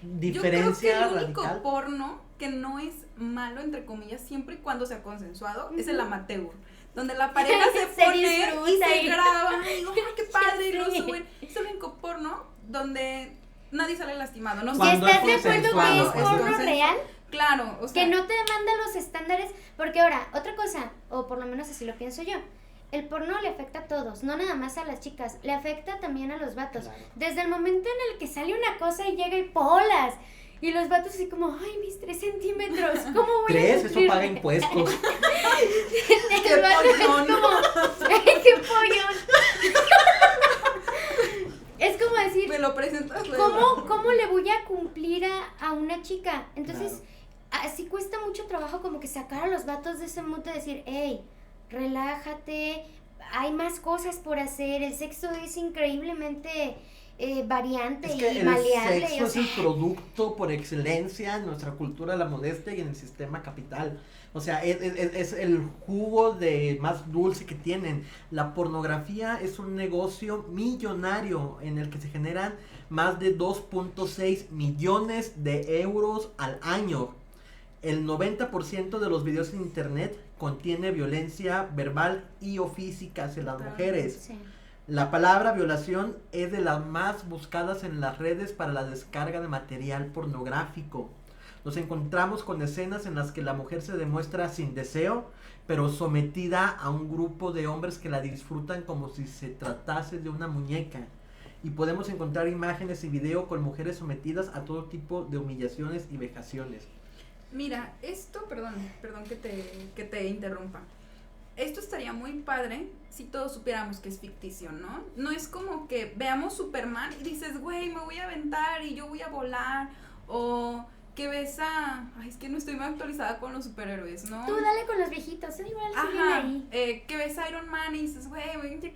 Diferencia Yo creo que el único radical. porno que no es malo, entre comillas, siempre y cuando sea consensuado, es el amateur. Donde la pareja se Se pone y disfruta se y- graba y digo, ¡ay, qué padre! Y lo Sí. suben. Es el único porno donde nadie sale lastimado, no ¿Y sé. Cuando estás es de acuerdo que consensuado, es porno entonces, real? Claro, o sea, Que no te demanda los estándares, porque ahora, otra cosa, o por lo menos así lo pienso yo, el porno le afecta a todos, no nada más a las chicas, le afecta también a los vatos. Claro. Desde el momento en el que sale una cosa y llega y polas, y los vatos así como, ay, mis 3 centímetros, ¿cómo voy a ¿Crees? Eso sufrir? paga impuestos. El vato es pollón! como, ¡ay, qué pollón! Es como decir, me lo presentas luego. ¿cómo le voy a cumplir a una chica? Entonces, Claro. así cuesta mucho trabajo como que sacar a los vatos de ese mood de decir, hey, relájate, hay más cosas por hacer, el sexo es increíblemente variante Es que y el maleable. sexo o es el sea, producto por excelencia en nuestra cultura de la modestia y en el sistema capital. O sea, es el jugo de más dulce que tienen. La pornografía es un negocio millonario en el que se generan más de 2.6 millones de euros al año. El 90% de los videos en internet contiene violencia verbal y o física hacia las mujeres. sí. La palabra violación es de las más buscadas en las redes para la descarga de material pornográfico. Nos encontramos con escenas en las que la mujer se demuestra sin deseo, pero sometida a un grupo de hombres que la disfrutan como si se tratase de una muñeca. Y podemos encontrar imágenes y video con mujeres sometidas a todo tipo de humillaciones y vejaciones. Mira, esto, perdón que te interrumpa. Esto estaría muy padre si todos supiéramos que es ficticio, ¿no? No es como que veamos Superman y dices, güey, me voy a aventar y yo voy a volar, o que ves a... Ay, es que no estoy muy actualizada con los superhéroes, ¿no? Tú dale con los viejitos, son igual, siguen Ajá, ahí. que ves a Iron Man y dices, güey,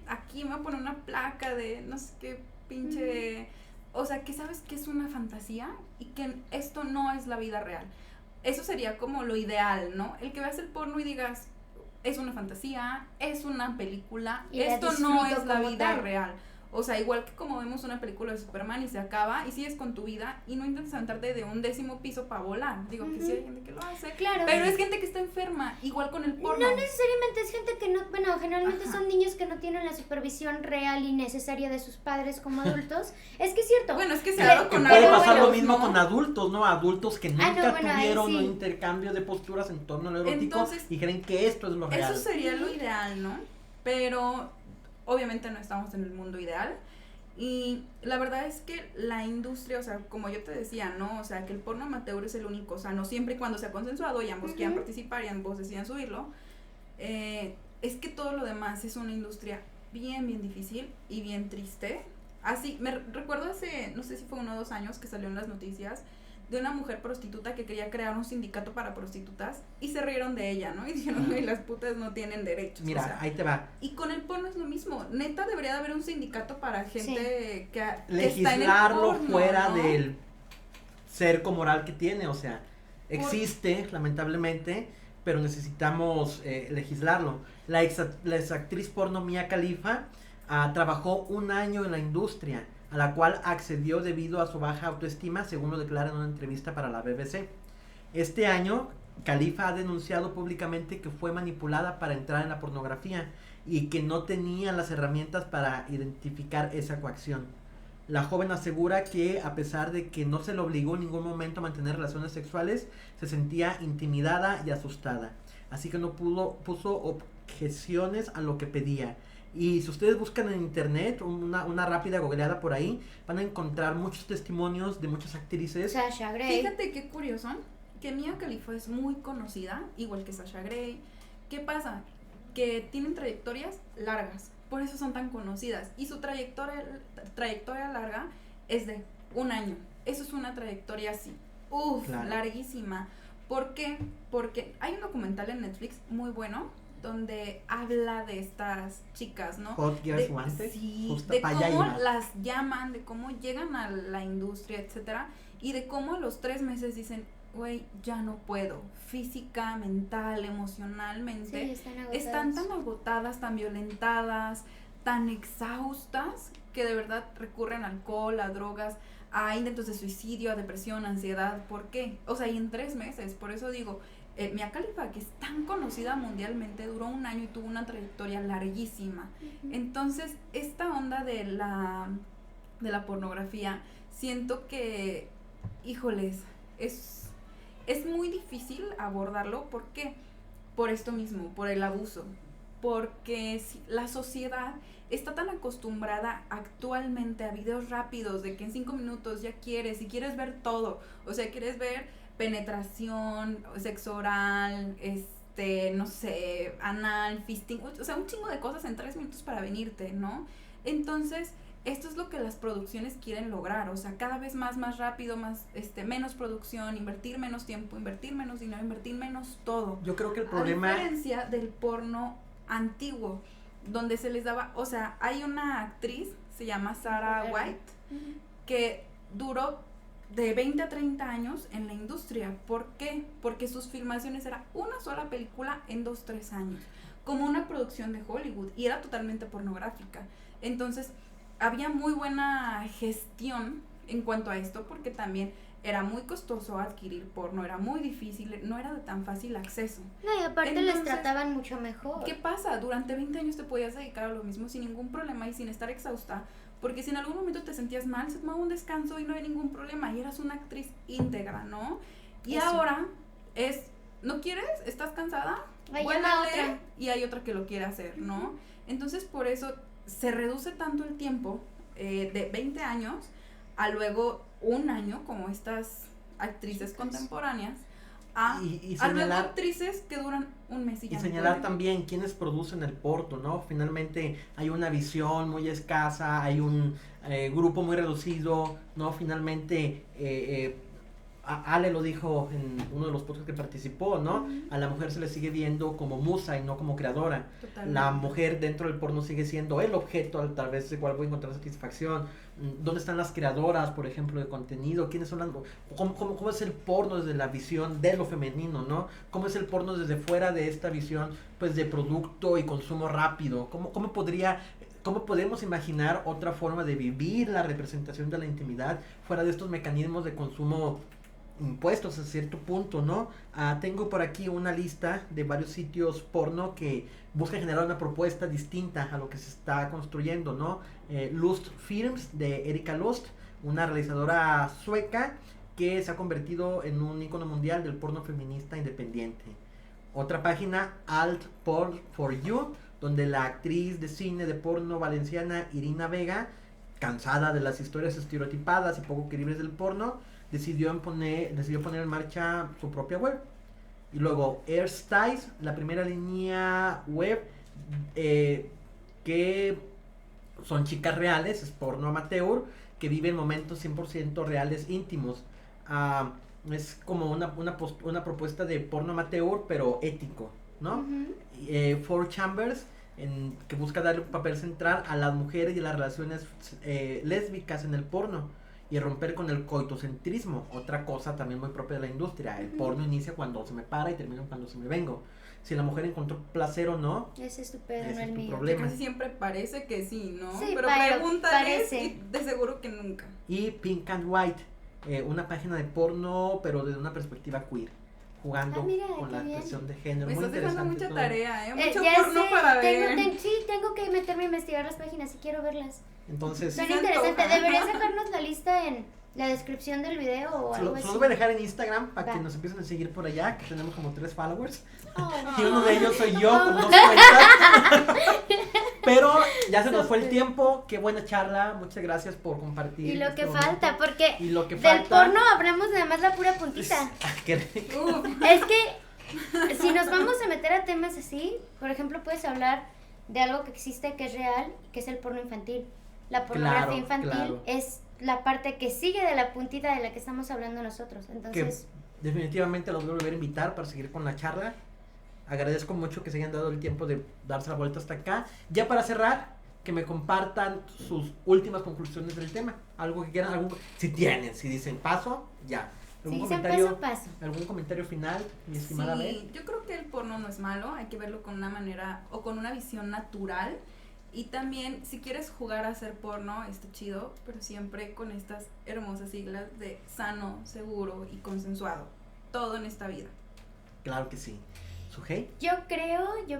aquí me voy a poner una placa de no sé qué pinche... O sea, que sabes que es una fantasía y que esto no es la vida real. Eso sería como lo ideal, ¿no? El que veas el porno y digas, es una fantasía, es una película, Y la esto no disfruto es la como vida tal. real. O sea, igual que como vemos una película de Superman y se acaba y sigues con tu vida y no intentas aventarte de un 10º piso para volar. Digo que sí hay gente que lo hace, Claro. pero es gente que está enferma, igual con el porno. No necesariamente es gente que no, bueno, generalmente Ajá. son niños que no tienen la supervisión real y necesaria de sus padres como adultos. Es que es cierto. Bueno, es que se Le- ha dado Que con puede pero pasar bueno, lo mismo ¿no? con adultos, ¿no? Adultos que nunca no, bueno, ahí tuvieron sí. un intercambio de posturas en torno al erótico Entonces, y creen que esto es lo real. Eso sería lo ideal, ¿no? Pero obviamente no estamos en el mundo ideal. Y la verdad es que la industria, o sea, como yo te decía, ¿no? O sea, que el porno amateur es el único sano, siempre y cuando sea consensuado y ambos quieran participar y ambos decidan subirlo. Es que todo lo demás es una industria bien difícil y bien triste. Así, recuerdo hace, no sé si fue 1 o 2 años que salió en las noticias de una mujer prostituta que quería crear un sindicato para prostitutas y se rieron de ella, ¿no? Y dijeron, güey, las putas no tienen derechos. Mira, o sea, ahí te va. y con el porno es lo mismo. Neta, debería de haber un sindicato para gente que está en el Legislarlo porno, fuera ¿no? del cerco moral que tiene, o sea, existe lamentablemente, pero necesitamos legislarlo. La ex actriz porno Mia Khalifa trabajó 1 año en la industria, a la cual accedió debido a su baja autoestima, según lo declara en una entrevista para la BBC. Este año, Khalifa ha denunciado públicamente que fue manipulada para entrar en la pornografía y que no tenía las herramientas para identificar esa coacción. La joven asegura que, a pesar de que no se le obligó en ningún momento a mantener relaciones sexuales, se sentía intimidada y asustada. Así que no puso objeciones a lo que pedía. Y si ustedes buscan en internet una rápida googleada por ahí, van a encontrar muchos testimonios de muchas actrices. Sasha Grey. Fíjate qué curioso, que Mia Khalifa es muy conocida, igual que Sasha Grey. ¿Qué pasa? Que tienen trayectorias largas, por eso son tan conocidas. Y su trayectoria larga es de 1 año. Eso es una trayectoria así, Claro. larguísima. ¿Por qué? Porque hay un documental en Netflix muy bueno donde habla de estas chicas, ¿no? Hot Girls Wanted. Sí, Justo de para allá cómo iba. las llaman, de cómo llegan a la industria, etcétera, y de cómo a los 3 meses dicen, güey, ya no puedo, física, mental, emocionalmente, Sí, están tan agotadas, tan violentadas, tan exhaustas, que de verdad recurren al alcohol, a drogas, a intentos de suicidio, a depresión, ansiedad. ¿Por qué? O sea, y en 3 meses, por eso digo, Mia Khalifa, que es tan conocida mundialmente, duró 1 año y tuvo una trayectoria larguísima. Entonces, esta onda de de la pornografía, siento que, híjoles, es muy difícil abordarlo. ¿Por qué? Por esto mismo, por el abuso. Porque la sociedad está tan acostumbrada actualmente a videos rápidos de que en 5 minutos ya quieres, y quieres ver todo. O sea, quieres ver penetración, sexo oral, no sé, anal, fisting, o sea, un chingo de cosas en 3 minutos para venirte, ¿no? Entonces, esto es lo que las producciones quieren lograr, o sea, cada vez más rápido, más, menos producción, invertir menos tiempo, invertir menos dinero, invertir menos todo. Yo creo que el problema... A diferencia del porno antiguo, donde se les daba, o sea, hay una actriz, se llama Sarah White, que duró de 20 a 30 años en la industria. ¿Por qué? Porque sus filmaciones era una sola película en 2-3 años, como una producción de Hollywood, y era totalmente pornográfica. Entonces, había muy buena gestión en cuanto a esto, porque también era muy costoso adquirir porno, era muy difícil, no era de tan fácil acceso. No, y aparte Entonces, les trataban mucho mejor. ¿qué pasa? Durante 20 años te podías dedicar a lo mismo sin ningún problema y sin estar exhausta, porque si en algún momento te sentías mal, se tomaba un descanso y no había ningún problema, y eras una actriz íntegra, ¿no? Y eso. Ahora ¿no quieres? ¿Estás cansada? Vuélvele, y hay otra que lo quiere hacer, ¿no? Entonces, por eso se reduce tanto el tiempo de 20 años a luego un año, como estas actrices contemporáneas, a luego actrices que duran un mes y ya. Y señalar también quiénes producen el porno, ¿no? Finalmente hay una visión muy escasa, hay un grupo muy reducido, ¿no? Finalmente, Ale lo dijo en uno de los podcasts que participó, ¿no? A la mujer se le sigue viendo como musa y no como creadora. Totalmente. La mujer dentro del porno sigue siendo el objeto a través del cual voy a encontrar satisfacción. ¿Dónde están las creadoras, por ejemplo, de contenido? ¿Quiénes son las... ¿Cómo es el porno desde la visión de lo femenino, ¿no? ¿Cómo es el porno desde fuera de esta visión, pues, de producto y consumo rápido? ¿Cómo podemos imaginar otra forma de vivir la representación de la intimidad fuera de estos mecanismos de consumo impuestos a cierto punto, ¿no? Tengo por aquí una lista de varios sitios porno que buscan generar una propuesta distinta a lo que se está construyendo, ¿no? Lust Films, de Erika Lust, una realizadora sueca que se ha convertido en un ícono mundial del porno feminista independiente. Otra página, Alt Porn for You, donde la actriz de cine de porno valenciana Irina Vega, cansada de las historias estereotipadas y poco creíbles del porno, decidió poner en marcha su propia web. Y luego Airstyles, la primera línea web que son chicas reales, es porno amateur, que viven momentos 100% reales íntimos. Es como una propuesta de porno amateur, pero ético, ¿no? Four Chambers, que busca darle un papel central a las mujeres y las relaciones lésbicas en el porno, y romper con el coitocentrismo, otra cosa también muy propia de la industria. El porno inicia cuando se me para y termina cuando se me vengo. Si la mujer encontró placer o no, ese es tu pedo, no es el tu mío. problema. Casi siempre parece que sí, ¿no? Sí, pero pregúntales y de seguro que nunca. Y Pink and White, una página de porno, pero desde una perspectiva queer, jugando con la expresión de género. Me muy estás dejando mucha todo. tarea, mucho ya porno sé, para ver. sí, tengo que meterme a investigar las páginas y quiero verlas. Entonces, Son interesantes. ¿Deberías dejarnos la lista en la descripción del video o algo así? Se los voy a dejar en Instagram para que nos empiecen a seguir por allá, que tenemos como 3 followers. Oh, y uno de ellos soy yo, con 2 cuentas. Pero ya se nos fue el tiempo. Qué buena charla. Muchas gracias por compartir. Y lo que momento. falta, porque del porno hablamos nada más la pura puntita. Es que si nos vamos a meter a temas así, por ejemplo, puedes hablar de algo que existe, que es real, que es el porno infantil. La pornografía infantil es la parte que sigue de la puntita de la que estamos hablando nosotros. Entonces, que definitivamente los voy a volver a invitar para seguir con la charla. Agradezco mucho que se hayan dado el tiempo de darse la vuelta hasta acá. Ya para cerrar, que me compartan sus últimas conclusiones del tema. Algo que quieran, si dicen paso, ya. ¿Algún comentario, paso. ¿Algún comentario final, mi estimada Beth? Sí, yo creo que el porno no es malo, hay que verlo con una manera o con una visión natural. Y también, si quieres jugar a hacer porno, está chido, pero siempre con estas hermosas siglas de sano, seguro y consensuado. Todo en esta vida. Claro que sí. ¿Sujei? Yo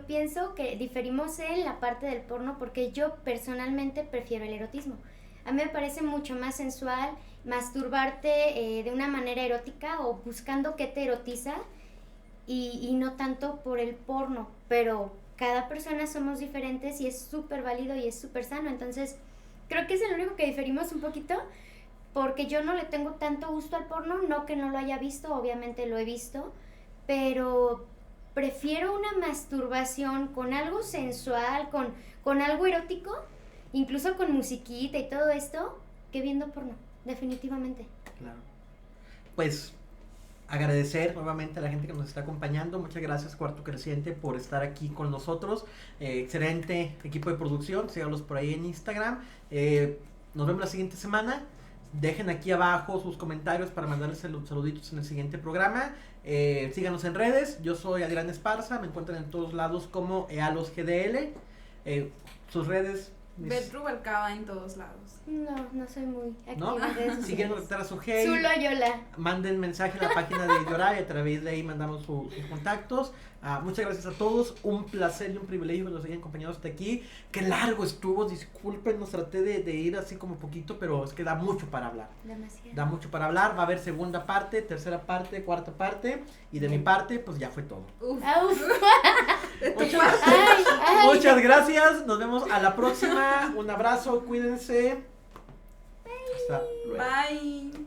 pienso que diferimos en la parte del porno porque yo personalmente prefiero el erotismo. A mí me parece mucho más sensual masturbarte de una manera erótica o buscando qué te erotiza y no tanto por el porno, pero cada persona somos diferentes y es súper válido y es súper sano, entonces creo que es el único que diferimos un poquito, porque yo no le tengo tanto gusto al porno, no que no lo haya visto, obviamente lo he visto, pero prefiero una masturbación con algo sensual, con algo erótico, incluso con musiquita y todo esto, que viendo porno, definitivamente. Claro. Pues agradecer nuevamente a la gente que nos está acompañando. Muchas gracias, Cuarto Creciente, por estar aquí con nosotros. Excelente equipo de producción. Sígalos por ahí en Instagram. Nos vemos la siguiente semana. Dejen aquí abajo sus comentarios para mandarles saluditos en el siguiente programa. Síganos en redes. Yo soy Adrián Esparza. Me encuentran en todos lados como EALOSGDL. Sus redes. Bet Rubalcaba en todos lados. No soy muy activa ¿No? en redes sociales. Si quieren conectar a su hey, Zulo Yola. manden mensaje a la página de Llorar y a través de ahí mandamos sus contactos. Muchas gracias a todos, un placer y un privilegio que nos hayan acompañado hasta aquí. Qué largo estuvo, disculpen, nos traté de ir así como poquito, pero es que da mucho para hablar. Demasiado. Da mucho para hablar, va a haber segunda parte, tercera parte, cuarta parte, y de mi parte, pues ya fue todo. Uf. Uf. De tu Muchas, parte. Ay. muchas gracias, nos vemos a la próxima, un abrazo, cuídense. Hasta luego. Bye.